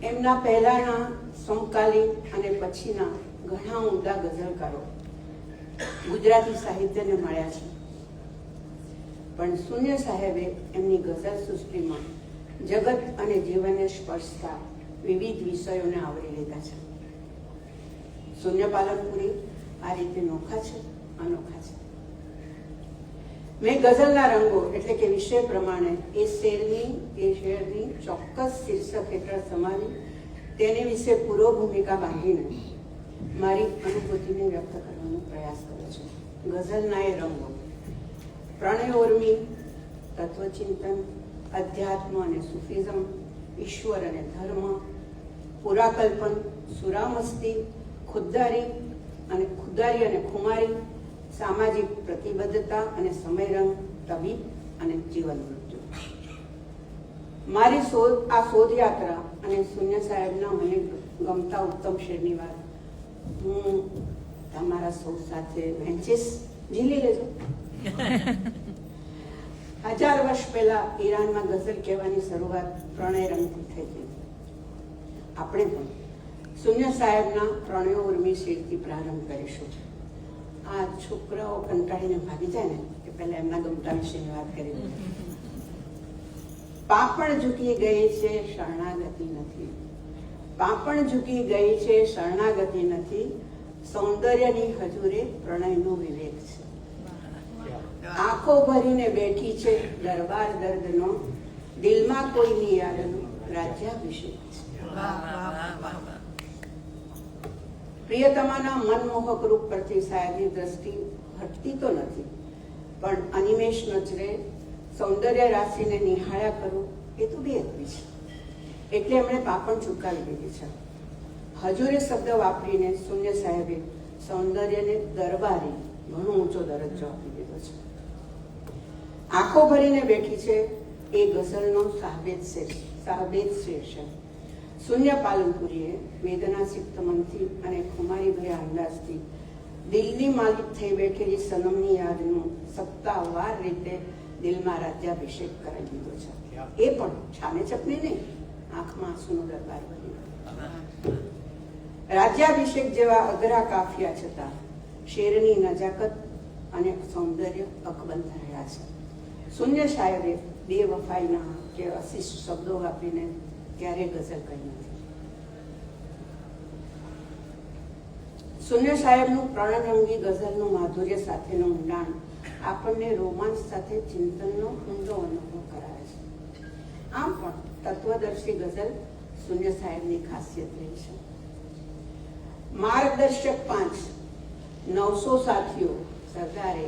Speaker 5: એમના પહેલાના સમકાલીન અને પછીના ઘણા ઉમદા ગઝલકારો ગુજરાતી સાહિત્યને મળ્યા છે, પણ શૂન્ય સાહેબે એમની ગઝલ સૃષ્ટિમાં જગત અને જીવનને સ્પર્શતા વિવિધ વિષયોને આવરી લીધા છે. શૂન્ય પાલનપુરી આ રીતે નોખા છે, અનોખા છે. મેં ગઝલના રંગો એટલે કે વિષય પ્રમાણે એ શેરની ચોક્કસ શીર્ષક હેઠળ સમાવી તેને વિશે પૂર્વ ભૂમિકા બાંધીને મારી અનુભૂતિને વ્યક્ત કરવાનો પ્રયાસ કર્યો છે. ગઝલના એ રંગો પ્રણય ઉર્મી, તત્વચિંતન, અધ્યાત્મ અને સુફિઝમ, ઈશ્વર અને ધર્મ, પુરાકલ્પન, સુરામસ્તી, ખુદદારી અને ખુમારી, સામાજિક પ્રતિબદ્ધતા અને સમયરંગ, તબીબ અને જીવન મૃત્યુ. મારી શોધયાત્રા અને શૂન્ય સાહેબના મને ગમતા ઉત્તમ શેરની વાત હું તમારા સૌ સાથે વહેંચીશ. ઝીલી લેજો. 1000 વર્ષ પહેલા ઈરાનમાં ગઝલ કહેવાની શરૂઆત પ્રણય રંગથી થઈ હતી. આપણે પણ શૂન્ય સાહેબના પ્રણય ઉર્મી શેરથી પ્રારંભ કરીશું. આ છોકરાઓ કંટાળીને ભાગી જાય ને કે પહેલા એમના ગમતા વિશેની વાત કરી દે. પાપણ ઝૂકી ગઈ છે, શરણાગતિ નથી. પાપણ ઝૂકી ગઈ છે, શરણાગતિ નથી. સૌંદર્યની હજુરે પ્રણયનો વિવેક છે. આંખો ભરીને બેઠી છે દરબાર દર્દનો, દિલમાં કોઈની યાદનો રાજ્યાભિષેક છે. પ્રિયતમાના મનમોહક રૂપ પરથી સાહેબની દ્રષ્ટિ હટતી તો નથી, પણ અનિમેષ નજરે સૌંદર્ય રાશિને નિહાળ્યા કરું એ તો બેઅદબી છે. એટલે એમણે પાપણ ચૂકાવી દીધી છે. હજુરે શબ્દ વાપરીને શૂન્ય સાહેબે સૌંદર્યને દરબારી ઘણો ઊંચો દરજ્જો આપી દીધો છે. આંખો ભરીને બેઠી છે એ ગઝલનો સાહબેદ શેર છે. શૂન્ય પાલનપુરીએ વેદનાસિક્ત મનથી અને ખુમારીભર્યા અંદાજથી દિલની માલિક થઈ બેઠેલી સનમની યાદનું સત્તાવાર રીતે દિલમાં રાજ્યાભિષેક કરાવી દીધો છે. એ પણ છાને ચપને નહીં, આંખમાં આંસુનો દરબાર બન્યો. રાજ્યાભિષેક જેવા અઘરા કાફિયા છતાં શેરની નજાકત અને સૌંદર્ય અકબંધ રહ્યા છે. શૂન્ય શાયરે બેવફાઈના કે અશિષ્ટ શબ્દો વાપરીને ક્યારેય ગઝલ કહી નથી. શૂન્ય સાહેબનું પ્રણરંગી ગઝલનું માધુર્ય સાથેનું ઊંડાણ આપણને રોમાંચ સાથે ચિંતનનો ઊંડો અનુભવ કરાવે છે. આમ પણ તત્વદર્શી ગઝલ શૂન્ય સાહેબની ખાસિયત રહી છે. માર્ગદર્શક 5, 900 સાથીઓ, સરદાર 1.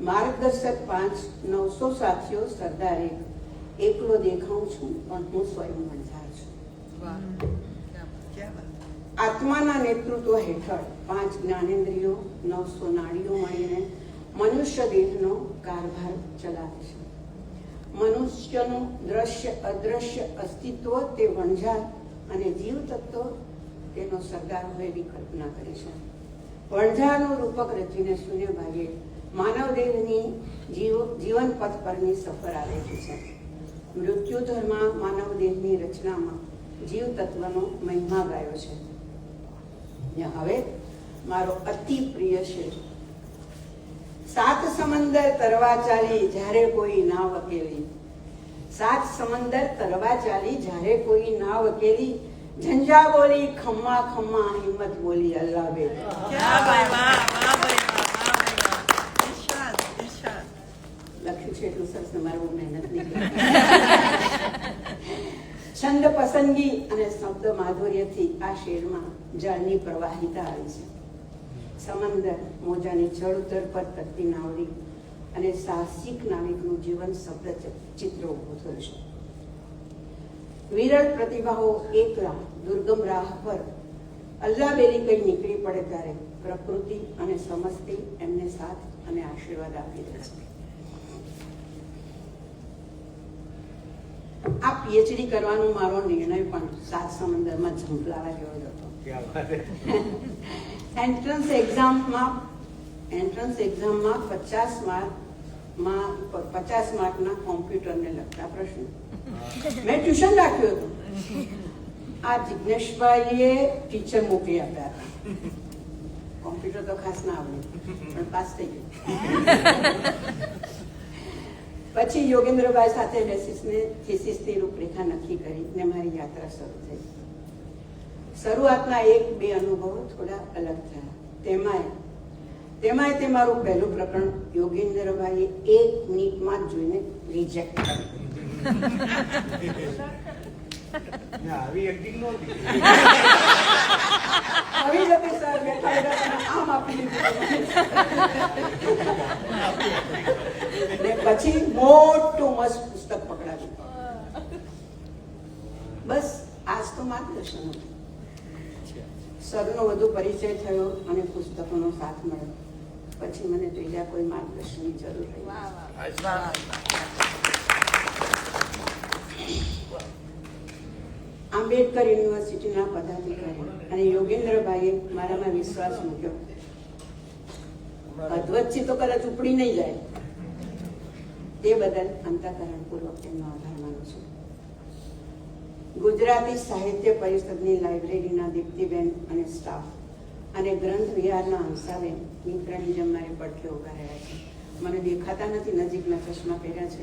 Speaker 5: માર્ગદર્શક 5, 900 સાથીઓ, સરદાર 1. એકલો દેખાઉં છું પણ હું સ્વયં મંજાર છું. આત્માના નેતૃત્વ હેઠળ 5 જ્ઞાનેન્દ્રિયો, 900 નાડીઓ મળીને મનુષ્ય દેહનો કારભાર ચલાવે છે. મનુષ્યનું દ્રશ્ય અદ્રશ્ય અસ્તિત્વ તે વણઝાર અને જીવ તત્વ તેનો સરદાર હોય એવી કલ્પના કરી છે. વણઝારનું રૂપક રચીને શૂન્યભાઈએ માનવ દેહની જીવન પથ પરની સફર આલેખી છે. મૃત્યુધરમાં માનવ દેહની રચનામાં જીવ તત્વનો મહિમા ગાયો છે. હવે મારો અતિ પ્રિય છે. 7 સમંદર તરવા ચાલી જ્યારે કોઈ ના વકેલી. 7 સમંદર તરવા ચાલી જ્યારે કોઈ ના વકેલી. ઝંઝા બોલી ખમ્મા ખમ્મા, હિંમત બોલી અલ્લાહ બે. લખ્યું છે એટલું સરસ, મારે બહુ મહેનત નહીં કરી. છંદ પસંદગી અને શબ્દ માધુર્યથી આ શેરમાં જળની પ્રવાહિતા આવી છે. સમંદર મોજાની જળ ઉતર પર તરતી નાવડી અને સાહસિક નાવિકનું જીવન શબ્દ ચિત્ર ઉભું થયું છે. વિરલ પ્રતિભાઓ એકલા દુર્ગમ રાહ પર અલ્લાહ બેરી કઈ નીકળી પડે ત્યારે પ્રકૃતિ અને સમસ્તી એમને સાથ અને આશીર્વાદ આપી દે છે. આ પીએચડી કરવાનો મારો નિર્ણય પણ 7 સમંદરમાં ઝંપલાવા જેવો જ હતો. એન્ટ્રન્સ એક્ઝામમાં 50 માર્કના કોમ્પ્યુટરને લગતા પ્રશ્નો મેં ટ્યુશન રાખ્યું હતું. આ જિજ્ઞેશભાઈએ ટીચર મોકલી આપ્યા હતા. કોમ્પ્યુટર તો ખાસ ના આવડે પણ પાસ થઈ ગયું. પછી યોગેન્દ્રભાઈ સાથે થીસીસની રૂપરેખા નક્કી કરી ને મારી યાત્રા શરૂ થઈ. શરૂઆતના 1-2 અનુભવો થોડા અલગ થયા. તેમાંય તે મારું પહેલું પ્રકરણ યોગેન્દ્રભાઈએ 1 મિનિટમાં જ જોઈને રિજેક્ટ કર્યું.
Speaker 3: આવી એક્ટિંગ નહોતી.
Speaker 5: આવી જતી સર બેઠા આમ આપી દીધું. પછી મોટું મસ્ત પુસ્તક પકડાવ્યું. બસ આજ તો માર્ગદર્શન હતું. સરનો વધુ પરિચય થયો અને પુસ્તકોનો સાથ મળ્યો. પછી મને ત્રીજા કોઈ માર્ગદર્શનની જરૂર રહી. આંબેડકર યુનિવર્સિટીના પદાધિકારી અને યોગેન્દ્રભાઈએ મારામાં વિશ્વાસ મૂક્યો. અધવચ્ચે તો કદાચ ઉપડી નહીં જાય. તે બદલ અંતઃકરણપૂર્વક તેમનો આભાર માનું છું. ગુજરાતી સાહિત્ય પરિષદની લાઇબ્રેરીના દીપ્તિબેન અને સ્ટાફ અને ગ્રંથ વિહારના હંસાબેન મિત્રની જેમ મારી પડખે ઉભા રહ્યા છે. મને દેખાતા નથી, નજીકના ચશ્મા પહેર્યા છે.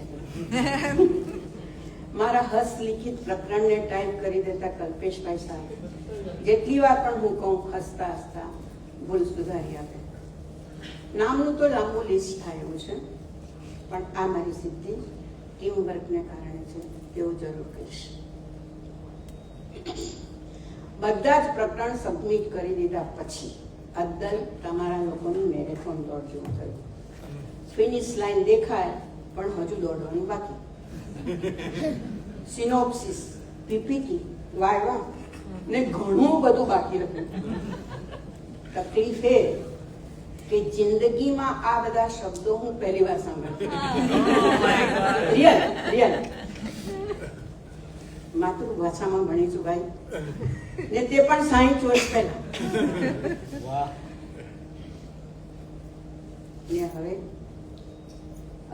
Speaker 5: મારા હસ્તલિખિત પ્રકરણને ટાઈપ કરી દેતા કલ્પેશભાઈ સાહેબ જેટલી વાર પણ હું કહું હસતા હસતા ભૂલ સુધારી આપે. નામનું તો લાંબુ લિસ્ટ થાય એવું છે, પણ આ મારી સિદ્ધિ ટીમ વર્કને કારણે છે તેવું જરૂર કહીશ. બધા જ પ્રકરણ સબમિટ કરી દીધા પછી અદ્દલ તમારા લોકોની મેરેથોન દોડ જેવું થયું. ફિનિશ લાઈન દેખાય પણ હજુ દોડવાનું બાકી. સિનોપ્સિસ, પીપીટી, વાયવા ને ઘણું બધું બાકી હતું. તકલીફ એ કે જિંદગીમાં આ બધા શબ્દો હું પહેલી વાર સાંભળ્યા. રિયલ માતૃભાષામાં ભણી છું ભાઈ, ને તે પણ 60 વર્ષ પહેલા. ને હવે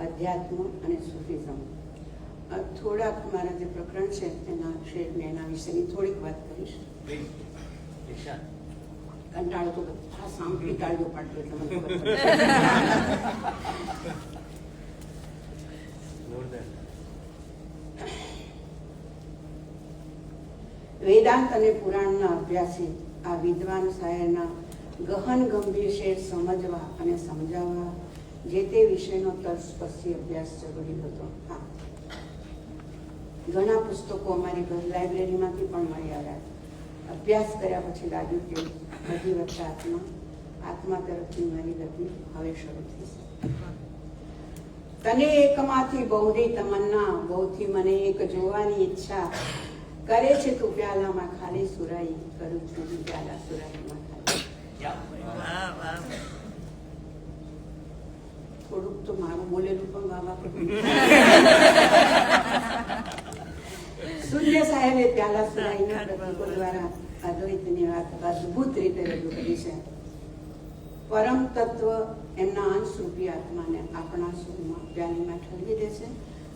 Speaker 5: અધ્યાત્મ અને સુફિઝમ, થોડાક મારા જે પ્રકરણ છે એના એના વિશેની થોડીક વાત કરીશ. કંટાળો તો બધા સાંભળી ટાળ્યો પાડતો એટલે મને ખબર પડે. વેદાંત અને પુરાણના અભ્યાસી આ વિદ્વાન શાયરના ગહન ગંભીર શેર સમજવા અને સમજાવવા જે તે વિષયનો તલસ્પર્શી અભ્યાસ જરૂરી હતો. હા, ઘણા પુસ્તકો અમારી ઘર લાઇબ્રેરીમાંથી પણ મળી આવ્યા. અભ્યાસ કર્યા પછી લાગ્યું કે બધી વખતે આત્મા તરફની મારી ગતિ હવે શરૂ થઈ છે. તને એકમાંથી બહુની તમન્ના, બહુથી મને એક જોવાની ઈચ્છા, કરે છે તું પ્યાલામાં ખાલી સુરાઈ, કરું છું પ્યાલા સુરાઈમાં ખાલી. થોડુંક તો મારું બોલેલું પણ બાબા સૂર્ય સાહેબે પ્યાલા સુરાઈના પ્રતીકો દ્વારા અદ્વૈતની વાત અદભુત રીતે રજૂ કરી છે. પરમ તત્વ એમના અંશરૂપી આત્માને આપણા સુરમાં પ્યાલીમાં ઠલવી દે છે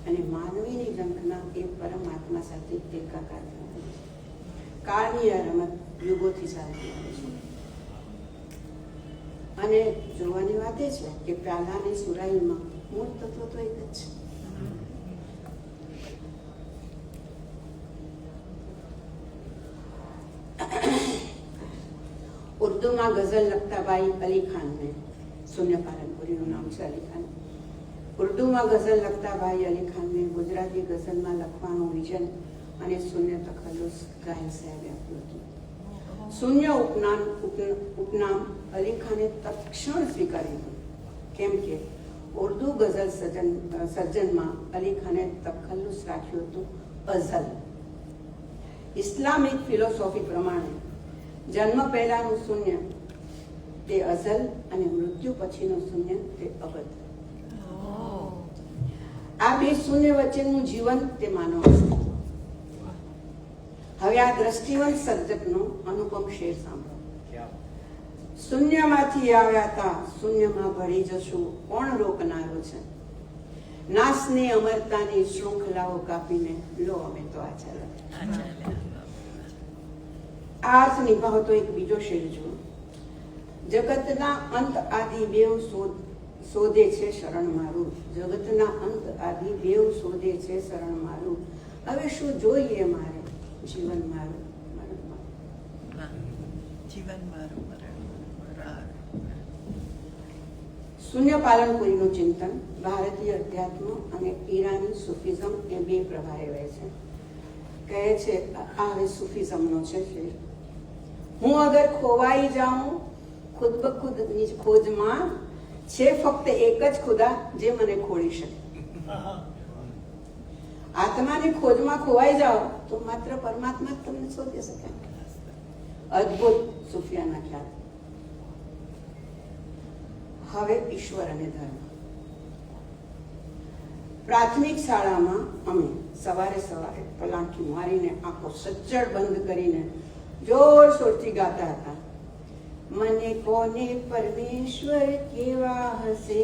Speaker 5: અને માનવીની ઝંખના એ પરમાત્મા સાથે એકાકાર થાય છે. કાળની આ રમત યુગોથી ચાલતી આવે છે અને જોવાની વાત એ છે કે પ્યાલાની સુરાઈમાં મૂળ તત્વ તો એક જ છે. ઉર્દુમાં ગઝલ લખતા ભાઈ અલી ખાનને, શૂન્ય પાલનપુરીનું નામ છે અલી ખાન, ઉર્દુમાં ગઝલ લખતા ભાઈ અલી ખાનને ગુજરાતી ગઝલમાં લખવાનું વિઝન અને શૂન્ય તખલ્લુસ ઘાયલ સાહેબે આપ્યું હતું. શૂન્ય ઉપનામ અલી ખાને તત્ક્ષણ સ્વીકાર્યું કેમ કે ઉર્દુ ગઝલ સર્જનમાં અલી ખાને તખલ્લુસ રાખ્યું હતું અઝલ. ઇસ્લામિક ફિલોસોફી પ્રમાણે જન્મ પહેલાનું શૂન્ય તે અઝલ અને મૃત્યુ પછીનું શૂન્ય તે અબદ. આ બે શૂન્ય વચ્ચેનું જીવન તે માનવ અસ્તિત્વ. હવે આ દ્રષ્ટિવંત સર્જકનો અનુપમ શેર સાંભળો. શૂન્યમાંથી આવ્યા તા શૂન્યમાં ભળી જશું, કોણ રોકનારો છે? નાશને અમરતાની શૃંખલાઓ કાપીને લો અમે તો આ ચાલે. આ અર્થ નિભાવતો એક બીજો શેર જુઓ. જગતના અંત આદિ બેવ શોધે છે શરણ મારું, જગતના અંત આદિ બેવ શોધે છે શરણ મારું, હવે શું જોઈએ મારે? જીવન મારું મરણ મારું.
Speaker 8: જીવન મારું મરણ.
Speaker 5: શૂન્ય પાલનપુરીનું ચિંતન ભારતીય અધ્યાત્મ અને ઈરાની સુફિઝમ એ બે પ્રવાહે વહે છે. કહે છે આ હવે સુફિઝમનો છે શેર. હું અગર ખોવાઈ જાઉં ખુદ બ ખુદની ખોજમાં, છે ફક્ત એક જ ખુદા જે મને ખોળી શકે. આત્માની ખોજમાં ખોવાઈ જાઓ તો માત્ર પરમાત્મા જ તમને શોધી શકે. અદ્ભુત સુફિયાના ખ્યાલ. હવે ઈશ્વર અને ધર્મ. પ્રાથમિક શાળામાં અમે સવારે પલાંઠી મારીને આંખો સજ્જડ બંધ કરીને જોરશોરથી ગાતા હતા. મને કોને પરમેશ્વર કેવા હશે,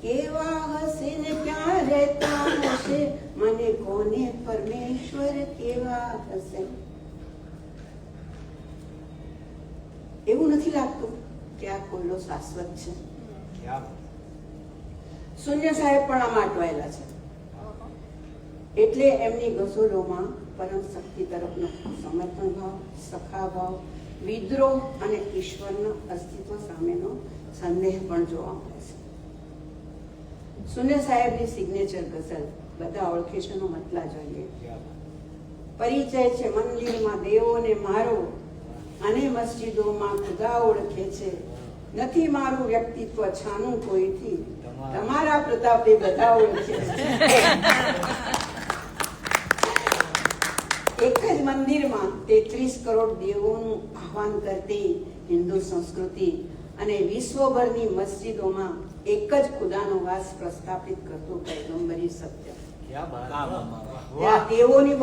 Speaker 5: કેવા હશે ને ક્યાં રહેતા હશે, મને કોને પરમેશ્વર કેવા હશે. એવું નથી લાગતું કે આ કોલ્લો શાશ્વત છે. શૂન્ય સાહેબ પણ આમાં અટવાયેલા છે. એટલે એમની ગઝલોમાં પરમ શક્તિ તરફનો સમર્પણ ભાવ, સખા ભાવ, વિદ્રોહ અને ઈશ્વરના અસ્તિત્વ સામેનો સંદેહ પણ જોવા મળે છે. શૂન્ય સાહેબની સિગ્નેચર ગઝલ બધા ઓળખે છે નો મતલા જોઈએ. પરિચય છે મંદિરમાં દેવોને મારો અને મસ્જિદોમાં ખુદા ઓળખે છે. નથી મારું વ્યક્તિત્વ છાનું કોઈથી, તમારા પ્રતાપે બધા ઓળખે છે. એક જ મંદિરમાં 33 કરોડ દેવોનું આહ્વાન કરતી હિન્દુ સંસ્કૃતિ અને વિશ્વભરની મસ્જિદોમાં એક જ ખુદાનો વાસ પ્રસ્થાપિત કરતું પૈગંબરી સત્ય. ત્યાં દેવોની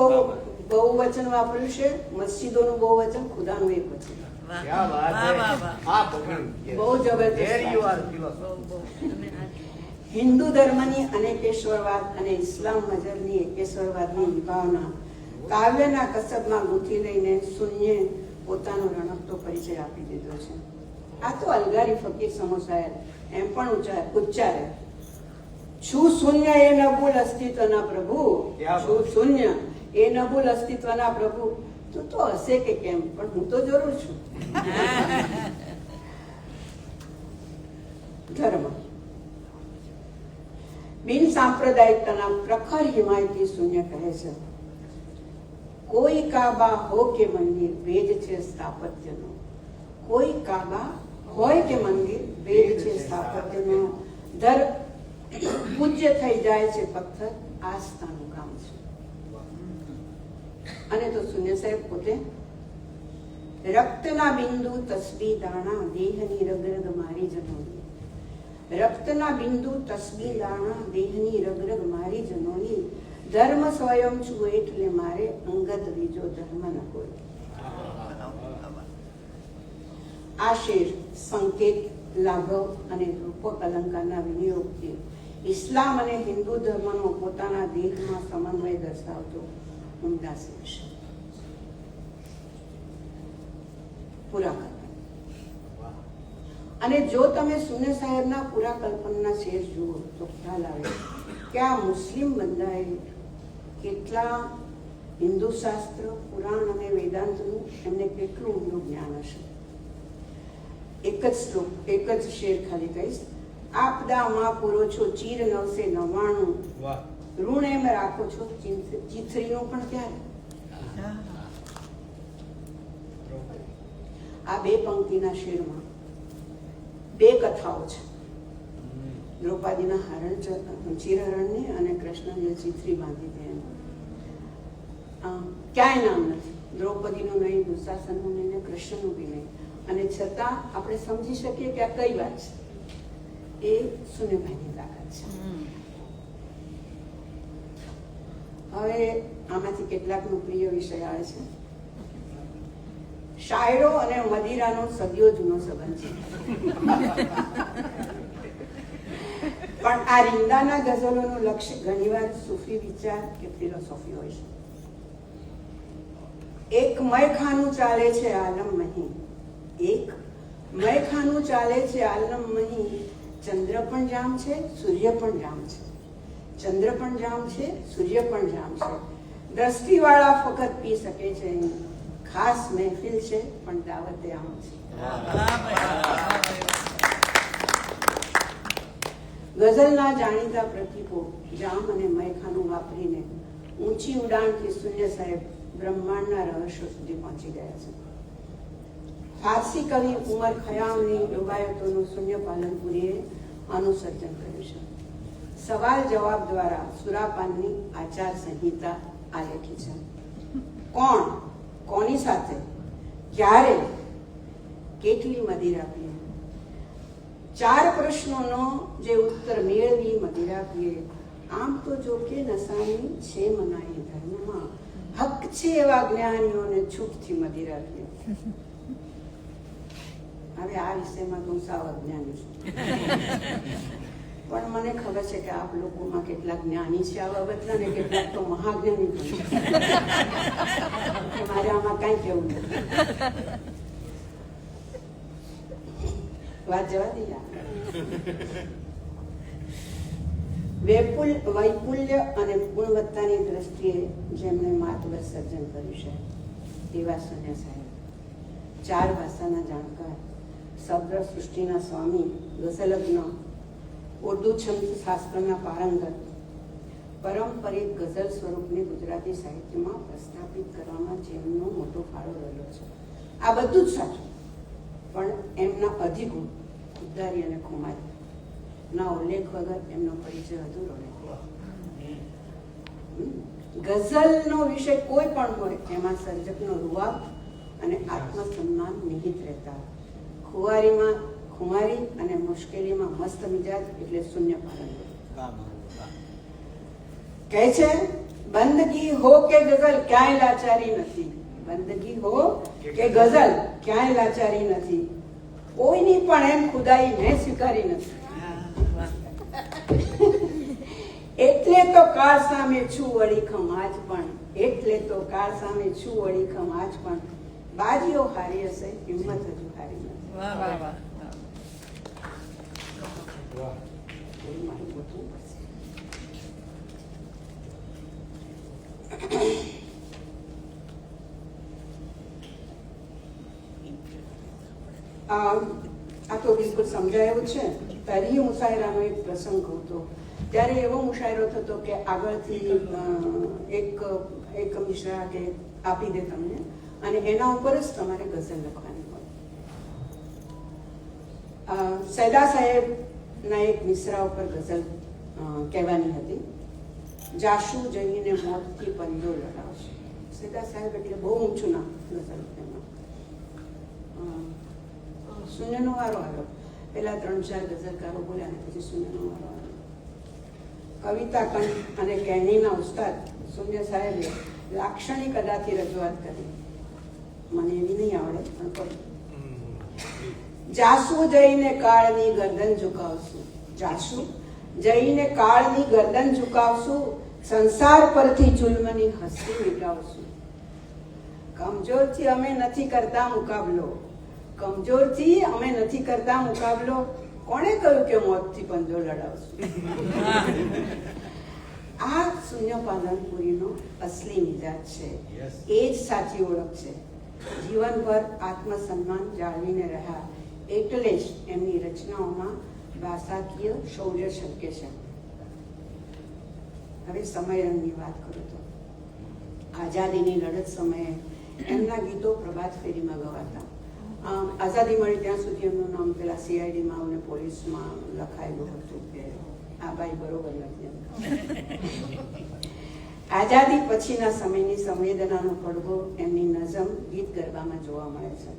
Speaker 5: બહુવચન વાપર્યું છે, મસ્જિદોનું બહુવચન, ખુદાનું એક વચન.
Speaker 4: ક્યા બાત હે. આ બહુ
Speaker 5: બહુ જબરદસ્ત.
Speaker 4: There you are philosopher.
Speaker 5: Hindu ધર્મની અનેકેશ્વરવાદ અને ઇસ્લામ મજહબની એકેશ્વરવાદની વિભાવના કાવ્યના કસબમાં ગૂંથી લઈને શૂન્ય પોતાનો રણકતો પરિચય આપી દીધો છે. આ તો અલગારી ફકીર સમોસાએ એમ પણ ઉચ્ચારે, છું શૂન્ય એ નબૂલ અસ્તિત્વના પ્રભુ, છું શૂન્ય એ નબૂલ અસ્તિત્વના પ્રભુ. તું તો હશે કે કેમ, પણ હું તો જરૂર છું. ધર્મ બિન સાંપ્રદાયિકતાના પ્રખર હિમાયતી શૂન્ય કહે છે, કોઈ કાબા હો કે મંદિર વેદ છે સ્થાપત્યનો. કોઈ કાબા હોય કે મંદિર વેદ છે સ્થાપત્યનો. પૂજ્ય થઈ જાય છે પથ્થર, આસ્થાનું કામ છે. અને તો શૂન્ય સાહેબ પોતે, રક્તના બિંદુ તસ્બી દાણા દેહની રગરગ મારી જનોની. રક્તના બિંદુ તસ્બી દાણા દેહની રગરગ મારી જનોની. ધર્મ સ્વયં છું એટલે મારે અંગત બીજો ધર્મ ન કોઈ. આ શેર સંકેત, લાઘવ અને રૂપક અલંકારના વિનિયોગથી ઇસ્લામ અને હિન્દુ ધર્મનો પોતાના દેહમાં સમન્વય દર્શાવતો ઉમદા શેર છે. પુરાકલ્પન. અને જો તમે શૂન્ય સાહેબના પુરાકલ્પનના શેર જુઓ તો ખ્યાલ આવે કે આ મુસ્લિમ બંધાએ કેટલા હિન્દુ શાસ્ત્ર, પુરાણ અને વેદાંતનું એમને કેટલું ઊંડું જ્ઞાન હશે. એક જ શ્લોક, એક જ શેર ખાલી કહીશ. આપદામાં પૂરો છો ચીર 999, ઋણ એમ રાખો છો ચીથરીનું પણ ક્યારે. આ બે પંક્તિના શેરમાં બે કથાઓ છે. દ્રૌપદીના ચીરહરણની અને કૃષ્ણ જે ચીથરી બાંધી હતી એનું ક્યાંય નામ નથી. દ્રૌપદીનું નહીં, દુશાસનનું નહીં, ને કૃષ્ણનું બી નહીં. અને છતાં આપણે સમજી શકીએ કે આ કઈ વાત છે. એ શૂન્યભાઈની તાકાત છે. હવે આમાંથી કેટલાકનો પ્રિય વિષય આવે છે. શાયરો અને મદિરાનો સદીઓ જૂનો સંબંધ છે. પણ આ રીંદાના ગઝલોનું લક્ષ્ય ઘણીવાર સૂફી વિચાર કે ફિલોસોફી હોય છે. એક મયખાનું ચાલે છે આલમ મહી, એક મયખાનું ચાલે છે આલમ મહી. ચંદ્ર પણ જામ છે, સૂર્ય પણ જામ છે. ચંદ્ર પણ જામ છે, સૂર્ય પણ જામ છે. દ્રષ્ટિવાળા ફક્ત પી શકે છે. ખાસ મહેફિલ છે પણ દાવતે આમ છે. ગઝલના જાણીતા પ્રતીકો જામ અને મયખાનું વાપરીને ઊંચી ઉડાનથી શૂન્ય સાહેબ બ્રહ્માંડના રહસ્યો સુધી પહોંચી ગયા છે. ફારસી કવિ ઉમર ખયામની લોગાયતોનું શૂન્ય પાલનપુરીએ અનુસર્જન કર્યું છે. સવાલ જવાબ દ્વારા સુરાપાનની આચાર સંહિતા આલેખી છે. કોણ, કોની સાથે, ક્યારે, કેટલી મદિરા પીએ, 4 પ્રશ્નોનો જે ઉત્તર મેળવી મદિરા પીએ. આમ તો જો કે નશાની છે મનાઈ ધર્મમાં, હક છે એવા જ્ઞાનીઓને છૂટથી મદિરા પીએ. હવે આ વિષયમાં તો સાવ અજ્ઞાની છું, પણ મને ખબર છે કે આપ લોકોમાં કેટલાક જ્ઞાની છે આ બાબતના ને કેટલાક તો મહાજ્ઞાની પણ છે. મારે આમાં કઈ કેવું નથી. વાત જવા દીધા. વૈપુલ્ય અને ગુણવત્તાની દ્રષ્ટિએ જેમણે માતબર સર્જન કર્યું છે એવા શૂન્ય સાહેબ 4 ભાષાના જાણકાર, શબ્દ સૃષ્ટિના સ્વામી, ગઝલજ્ઞ, ઉર્દુ છંદ શાસ્ત્રના પારંગત, પરંપરિત ગઝલ સ્વરૂપને ગુજરાતી સાહિત્યમાં પ્રસ્થાપિત કરવામાં જેમનો મોટો ફાળો રહેલો છે. આ બધું જ સાચું, પણ એમના અધિગુણ ઉદ્ધારી અને ખુમારી ના ઉલ્લેખ વગર એમનો પરિચય અધૂરો રહે. ગઝલનો વિષય કોઈ પણ હોય એમાં સર્જકનો રૂઆબ અને આત્મસન્માન નિહિત રહેતા. ખુમારી અને મુશ્કેલીમાં મસ્ત મિજાજ એટલે શૂન્ય પાલન. કહે છે બંદગી હો કે ગઝલ ક્યાંય લાચારી નથી. બંદગી હો કે ગઝલ ક્યાંય લાચારી નથી. કોઈની પણ એમ ખુદાઈ મેં સ્વીકારી નથી. એટલે તો કાળ સામે છું અડીખમ આજ પણ. એટલે તો કાળ સામે છું અડીખમ આજ પણ. બાજીઓ હારી હશે હિંમત હજુ હારી નથી.
Speaker 8: વાહ વાહ વાહ
Speaker 5: થોડું મારું ગોતવું પડશે. આ તો બિલકુલ સમજાયું છે. તરી મુશાયરાનો એક પ્રસંગ કહું તો ત્યારે એવો મુશાયરો થતો કે આગળથી એક મિશ્રા કે આપી દે તમને અને એના ઉપર જ તમારે ગઝલ લખવાની હોય. સૈદા સાહેબના એક મિશ્રા ઉપર ગઝલ કહેવાની હતી. જાશુ જઈને મોતથી પંજો લડાવશે. સૈદા સાહેબ એટલે બહુ ઊંચું નામ ગઝલ એમાં. શૂન્યનો વારો આવ્યો. પેલા 3-4 ગઝલકારો બોલ્યા અને પછી શૂન્યનો વારો આવ્યો. કવિતા કંઠ અને કહેણીના ઉસ્તાદ શૂન્ય સાહેબે લાક્ષણિક અદાથી રજૂઆત કરી. મને એવી નહીં આવડે પણ કરી. જાસુ જઈને કાળની ગરદન ઝુકાવશું. જાસુ જઈને કાળની ગરદન ઝુકાવશું. સંસાર પરથી જુલ્મની હસ્તી મિટાવશું. કમજોરથી અમે નથી કરતા મુકાબલો. કમજોરથી અમે નથી કરતા મુકાબલો. કોણે કહ્યું કે મોતથી પંજો લડાવશું? આ શૂન્ય પાલનપુરીનો અસલી મિજાજ છે. એ જ સાચી ઓળખ છે. જીવનભર આત્મસન્માન જાળવીને રહ્યા એટલે જ એમની રચનાઓમાં ભાષાકીય શૌર્ય શક્ય છે. હવે સમયરંગની વાત કરું તો આઝાદીની લડત સમયે એમના ગીતો પ્રભાત ફેરીમાં ગવાતા. આઝાદી મળી ત્યાં સુધી એમનું નામ પેલા CIDમાં અને પોલીસમાં લખાયેલું હતું કે આ ભાઈ બરોબર નથી. આઝાદી પછીના સમયની સંવેદનાનો પડઘો એમની નઝમ ગીત ગરબામાં જોવા મળે છે.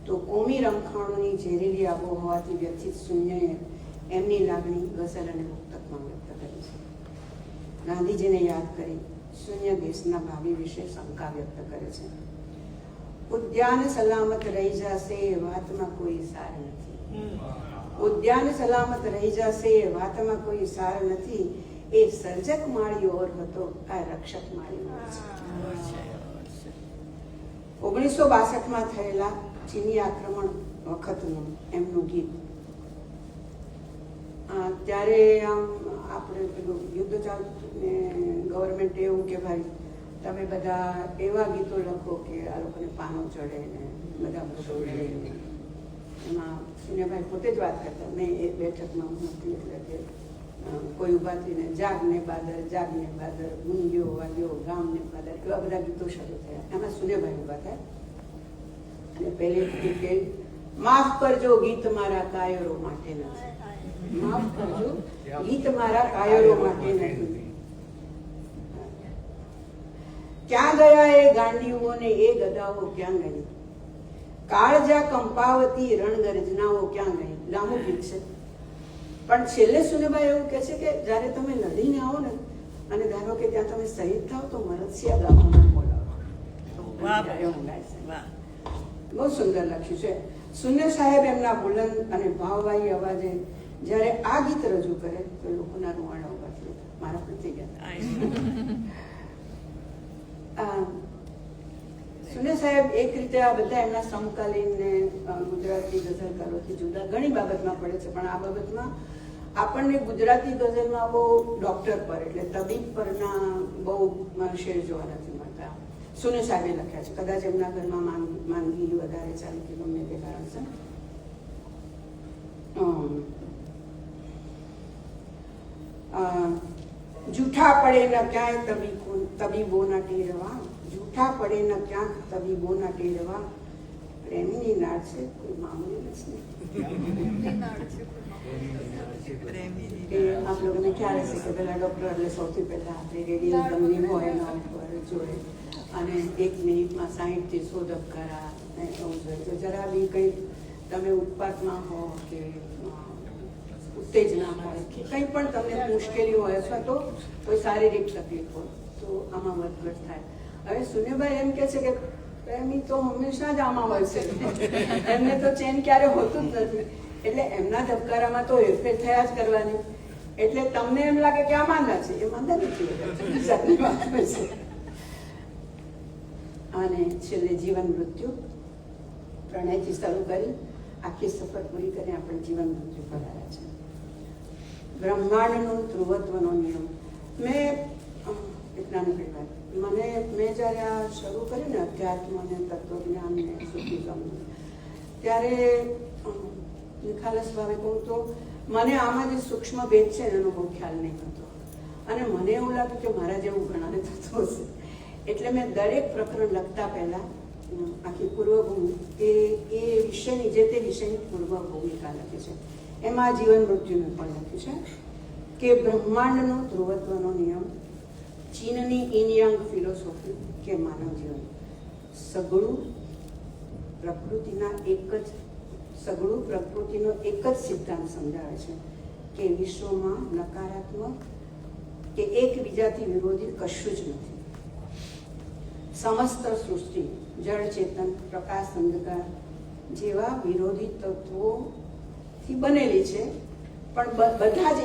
Speaker 5: તો કોમી રમખાણોની ઝેરીલી આબોહવાથી વ્યથિત શૂન્યએ એમની લાગણી ગઝલ અને મુક્તકમાં વ્યક્ત કરી છે. ગાંધીજીને યાદ કરી શૂન્ય દેશના ભાવિ વિશે શંકા વ્યક્ત કરે છે. ઉદ્યાન સલામત રહી જશે એ વાતમાં કોઈ સાર નથી. ઉદ્યાન સલામત રહી જશે એ વાતમાં કોઈ સાર નથી. એ સર્જક માળીઓ ઓર હતો, આ રક્ષક માળીઓ છે. 1962માં થયેલા ચીની આક્રમણ વખતનું એમનું ગીત. ત્યારે આમ આપણે પેલું યુદ્ધ ચાલતું ને ગવર્મેન્ટ એવું કે ભાઈ તમે બધા એવા ગીતો લખો કે આ લોકોને પાનો ચડે ને બધા ભસોડે. એમાં સુનિયાભાઈ પોતે જ વાત કરતા. મેં એ બેઠકમાં હું હતી એટલે કે કોઈ ઉભા થઈને જાગને બાદર ગુંગ્યો વાગ્યો ગામને બાદર એવા બધા ગીતો શરૂ થયા. એમાં સુનિયાભાઈ ઉભા થયા અને પહેલેથી કે માફ કરજો ગીત મારા કાયરો માટે નથી. માફ કરજો ગીત મારા કાયરો માટે નથી. ક્યાં ગયા એ ગાંડીઓ ને એ ગદાઓ ક્યાં ગઈ? કાળજા કંપાવતી રણગર્જનાઓ ક્યાં ગઈ? લાંબુ ગીત છે પણ છેલ્લે સુનેભાઈ એવું કહે છે કે જ્યારે તમે લડીને આવો ને અને ધારો કે ત્યાં તમે શહીદ થાવ તો મરસિયા ગામમાં બોલાવો. બહુ સુંદર લખ્યું છે. શૂન્ય સાહેબ એમના બુલંદ અને ભાવવાહી અવાજે જ્યારે આ ગીત રજૂ કરે તો લોકોના રૂવાડા ઉભા થઈ ગયા. મારા પણ થઈ ગયા. સુનિલ સાહેબ એક રીતે આ બધા એમના સમકાલીન ને ગુજરાતી ગઝલકારોથી જુદા ઘણી બાબતમાં પડે છે પણ આ બાબતમાં આપણને ગુજરાતી ગઝલમાં બહુ ડોક્ટર પર એટલે તબીબ પરના બહુ શેર જોવા નથી મળતા. સુનિલ સાહેબે લખ્યા છે. કદાચ એમના ઘરમાં માંદગી વધારે ચાલી કે ગમે તે કારણસર. જૂઠા પડે ન ક્યાંય તબીબોના ટેરવા. જૂઠા પડે ન ક્યાંક તબીબોના ટેરવા. પ્રેમની નાળ છે કોઈ મામૂલી નથી. આપ લોકોને ખ્યાલ હશે કે પેલા ડોક્ટર એટલે સૌથી પહેલા આપણે રેડિયમ હોય એના ઉપર જોડે અને 1 મિનિટમાં 60 થી 100 ધબકારા એવું જોઈએ. તો જરા બી કંઈ તમે ઉત્પાદમાં હો કે ઉત્તેજના હોય કે કંઈ પણ તમને મુશ્કેલીઓ હોય અથવા તો કોઈ શારીરિક તકલીફ હોય તો આમાં વધઘટ થાય. હવે સુનિભાઈ એમ કે છે કે પ્રેમી તો હંમેશા જ આમાં હોય છે, એમને તો ચેન ક્યારે હોતું જ નથી, એટલે એમના ધબકારામાં તો હેરફેર થયા જ કરવાની. એટલે તમને એમ લાગે કે આ માંદા છે, એ માંદા નથી, જાતની વાત હોય છે. અને છેલ્લે જીવન મૃત્યુ, પ્રણયથી શરૂ કરી આખી સફર પૂરી કરી આપણે જીવન મૃત્યુ પર આવ્યા છે. બ્રહ્માંડનો ધ્રુવત્વનો નિયમ. મેં એક નાનકડી વાત, મેં જ્યારે આ શરૂ કર્યું ને અધ્યાત્મ અને તત્વજ્ઞાન ને સુફિઝમ, ત્યારે નિખાલસ ભાવે કહું તો મને આમાં જે સૂક્ષ્મ ભેદ છે એનો બહુ ખ્યાલ નહીં હતો, અને મને એવું લાગ્યું કે મારા જેવું ઘણાને થતું હશે. એટલે મેં દરેક પ્રકરણ લખતા પહેલા આખી પૂર્વભૂમિ એ વિષયની જે તે વિષયની પૂર્વ ભૂમિકા લખી છે. એમાં જીવન મૃત્યુનું પણ લખ્યું છે કે બ્રહ્માંડનો ધ્રુવત્વનો નિયમ, ચીનની ઇનયાંગ ફિલોસોફી કે માનવ જીવન સગળું પ્રકૃતિનો એક જ સિદ્ધાંત સમજાવે છે કે વિશ્વમાં નકારાત્મક કે એકબીજાથી વિરોધી કશું જ નથી. સમસ્ત સૃષ્ટિ જળ ચેતન પ્રકાશ અંધકાર જેવા વિરોધી તત્વોથી બનેલી છે, પણ બધા જ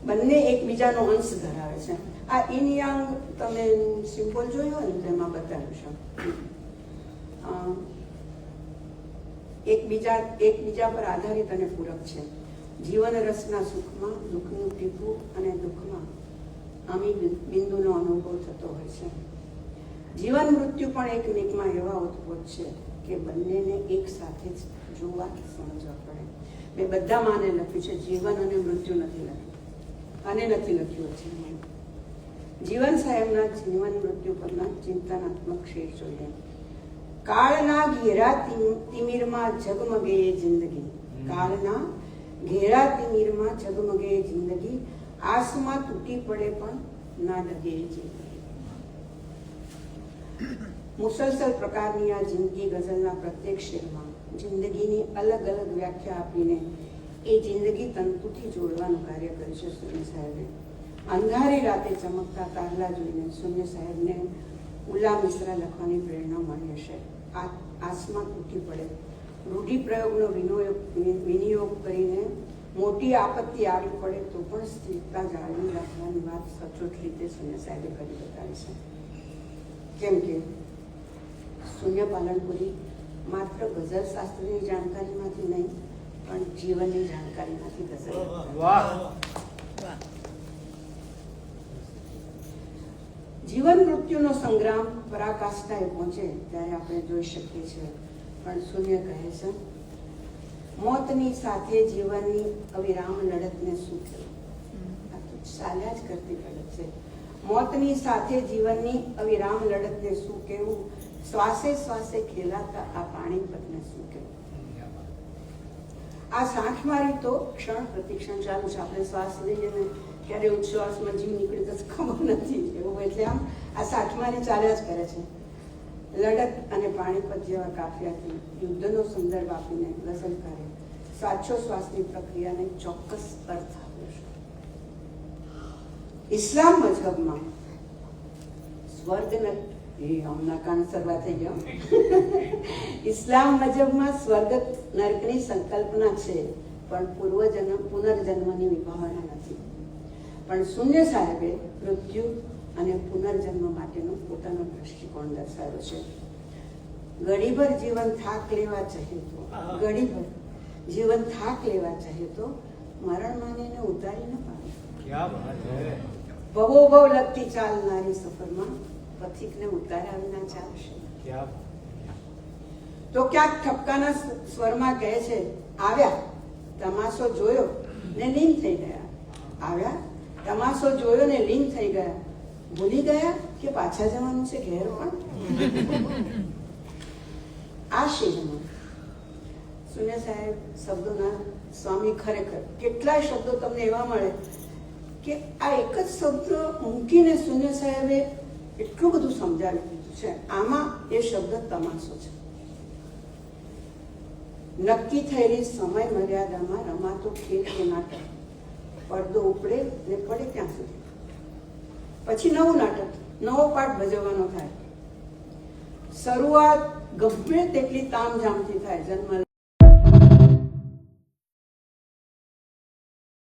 Speaker 5: બંને એકબીજાનો અંશ ધરાવે છે. આ ઇન યાંગ તમે સિમ્બોલ જોયો ને તેમાં બતાવ્યું છે. એકબીજા પર આધારિત અને પૂરક છે. જીવન રસના સુખમાં દુઃખનું ટીપું અને દુઃખમાં અમી બિંદુનો અનુભવ થતો હોય છે. જીવન મૃત્યુ પણ એક નિકમાં એવા ઉદ્ભવ છે કે બંનેને એક સાથે જ જોવા સમજવા પડે. મેં બધા માને લખ્યું છે, જીવન અને મૃત્યુ નથી લખ્યું, અને નથી લખ્યું છે. જીવન સાહેબના જીવન મૃત્યુ પરના ચિંતનાત્મક શેર જોઈએ. કાળના ઘેરા તિમિરમાં ઝગમગે એ જિંદગી, કાળના ઘેરા તિમિરમાં ઝગમગે એ જિંદગી, આસમાં તૂટી પડે પણ ના ડગે એ જિંદગી. મુસલસલ પ્રકારની આ જિંદગી ગઝલના પ્રત્યેક શેરમાં જિંદગીની અલગ અલગ વ્યાખ્યા આપીને એ જિંદગી તંતુથી જોડવાનું કાર્ય કર્યું છે સુન્ય સાહેબે. અંધારી રાતે ચમકતા તારલા જોઈને સુન્ય સાહેબને ઉલા મિશ્રા લખવાની પ્રેરણા મળી હશે. આસમાં તૂટી પડે રૂઢિપ્રયોગનો વિનિયોગ કરીને મોટી આપત્તિ આવી પડે તો પણ સ્થિરતા જાળવી રાખવાની વાત સચોટ રીતે સુન્ય સાહેબે કરી બતાવી છે. કેમ કે સુન્ય પાલનપુરી માત્ર ગઝલ શાસ્ત્રની જાણકારીમાંથી નહીં પણ જીવનની જાણકારીમાંથી ગઝલ. જીવન મૃત્યુનો સંગ્રામ પરાકાષ્ઠાએ પહોંચે ત્યારે આપણે જોઈ શકીએ છીએ, પણ શૂન્ય કહે છે મોતની સાથે જીવનની અવિરામ લડતને શું કહેવું. આ તો ચાલ્યા જ કરતી લડત છે. મોતની સાથે જીવનની અવિરામ લડતને શું કહેવું, શ્વાસે શ્વાસે ખેલાતા આ પાણીપતને શું કહેવું. આ સાંઠ મારી તો ક્ષણ પ્રતિક્ષણ ચાલુ છે. આપણે શ્વાસ લઈએ ને ક્યારે ઉચ્છ્વાસમાં જીવ નીકળી તો ખબર નથી એવું, એટલે આમ આ સાંઠમારી ચાલ્યા જ કરે છે. લડત અને પાણીપત જેવા કાફિયાથી યુદ્ધનો સંદર્ભ આપીને ગઝલકારે શ્વાસોશ્વાસની પ્રક્રિયાને ચોક્કસ અર્થ આપ્યો છે. ઇસ્લામ મઝહબમાં સ્વર્ગ હમણાં કાન શરૂઆત થઈ ગયો. ઇસ્લામ મઝહબમાં સ્વર્ગ નરકની સંકલ્પના છે, પણ પુનર્જન્મની વિભાવના નથી. પણ શૂન્ય સાહેબે મૃત્યુ અને પુનર્જન્મ માટેનો પોતાનો દ્રષ્ટિકોણ દર્શાવ્યો છે. ઘડીભર જીવન થાક લેવા ચાહે તો મરણ માનીને ઉતારી ન પામે. ભવોભવ લગતી ચાલનારી સફરમાં પથિકને ઉતાર્યા વિના ચાલશે. તો ક્યાંક ઠપકાના સ્વરમાં કહે છે આવ્યા તમાશો જોયો ને લીન થઈ ગયા. આવ્યા તમાશો જોયો ને લીન થઈ ગયા. ભૂલી ગયા કે પાછા જવાનું છે ઘેર. પણ આ શેરમાં સુન્ય સાહેબ શબ્દોના સ્વામી. ખરેખર કેટલાય શબ્દો તમને એવા મળે કે આ એક જ શબ્દ મૂકીને સુન્ય સાહેબે એટલું બધું સમજાવી દીધું છે. આમાં એ શબ્દ તમાશો છે. નક્કી થયેલી સમય મર્યાદામાં રમાતો ખેલ કે નાટક પડદો ઉપડે ને પડે ત્યાં સુધી. પછી નવું નાટક, નવો પાઠ ભજવવાનો થાય. શરૂઆત ગમે તેટલી તામઝામથી થાય. જન્મ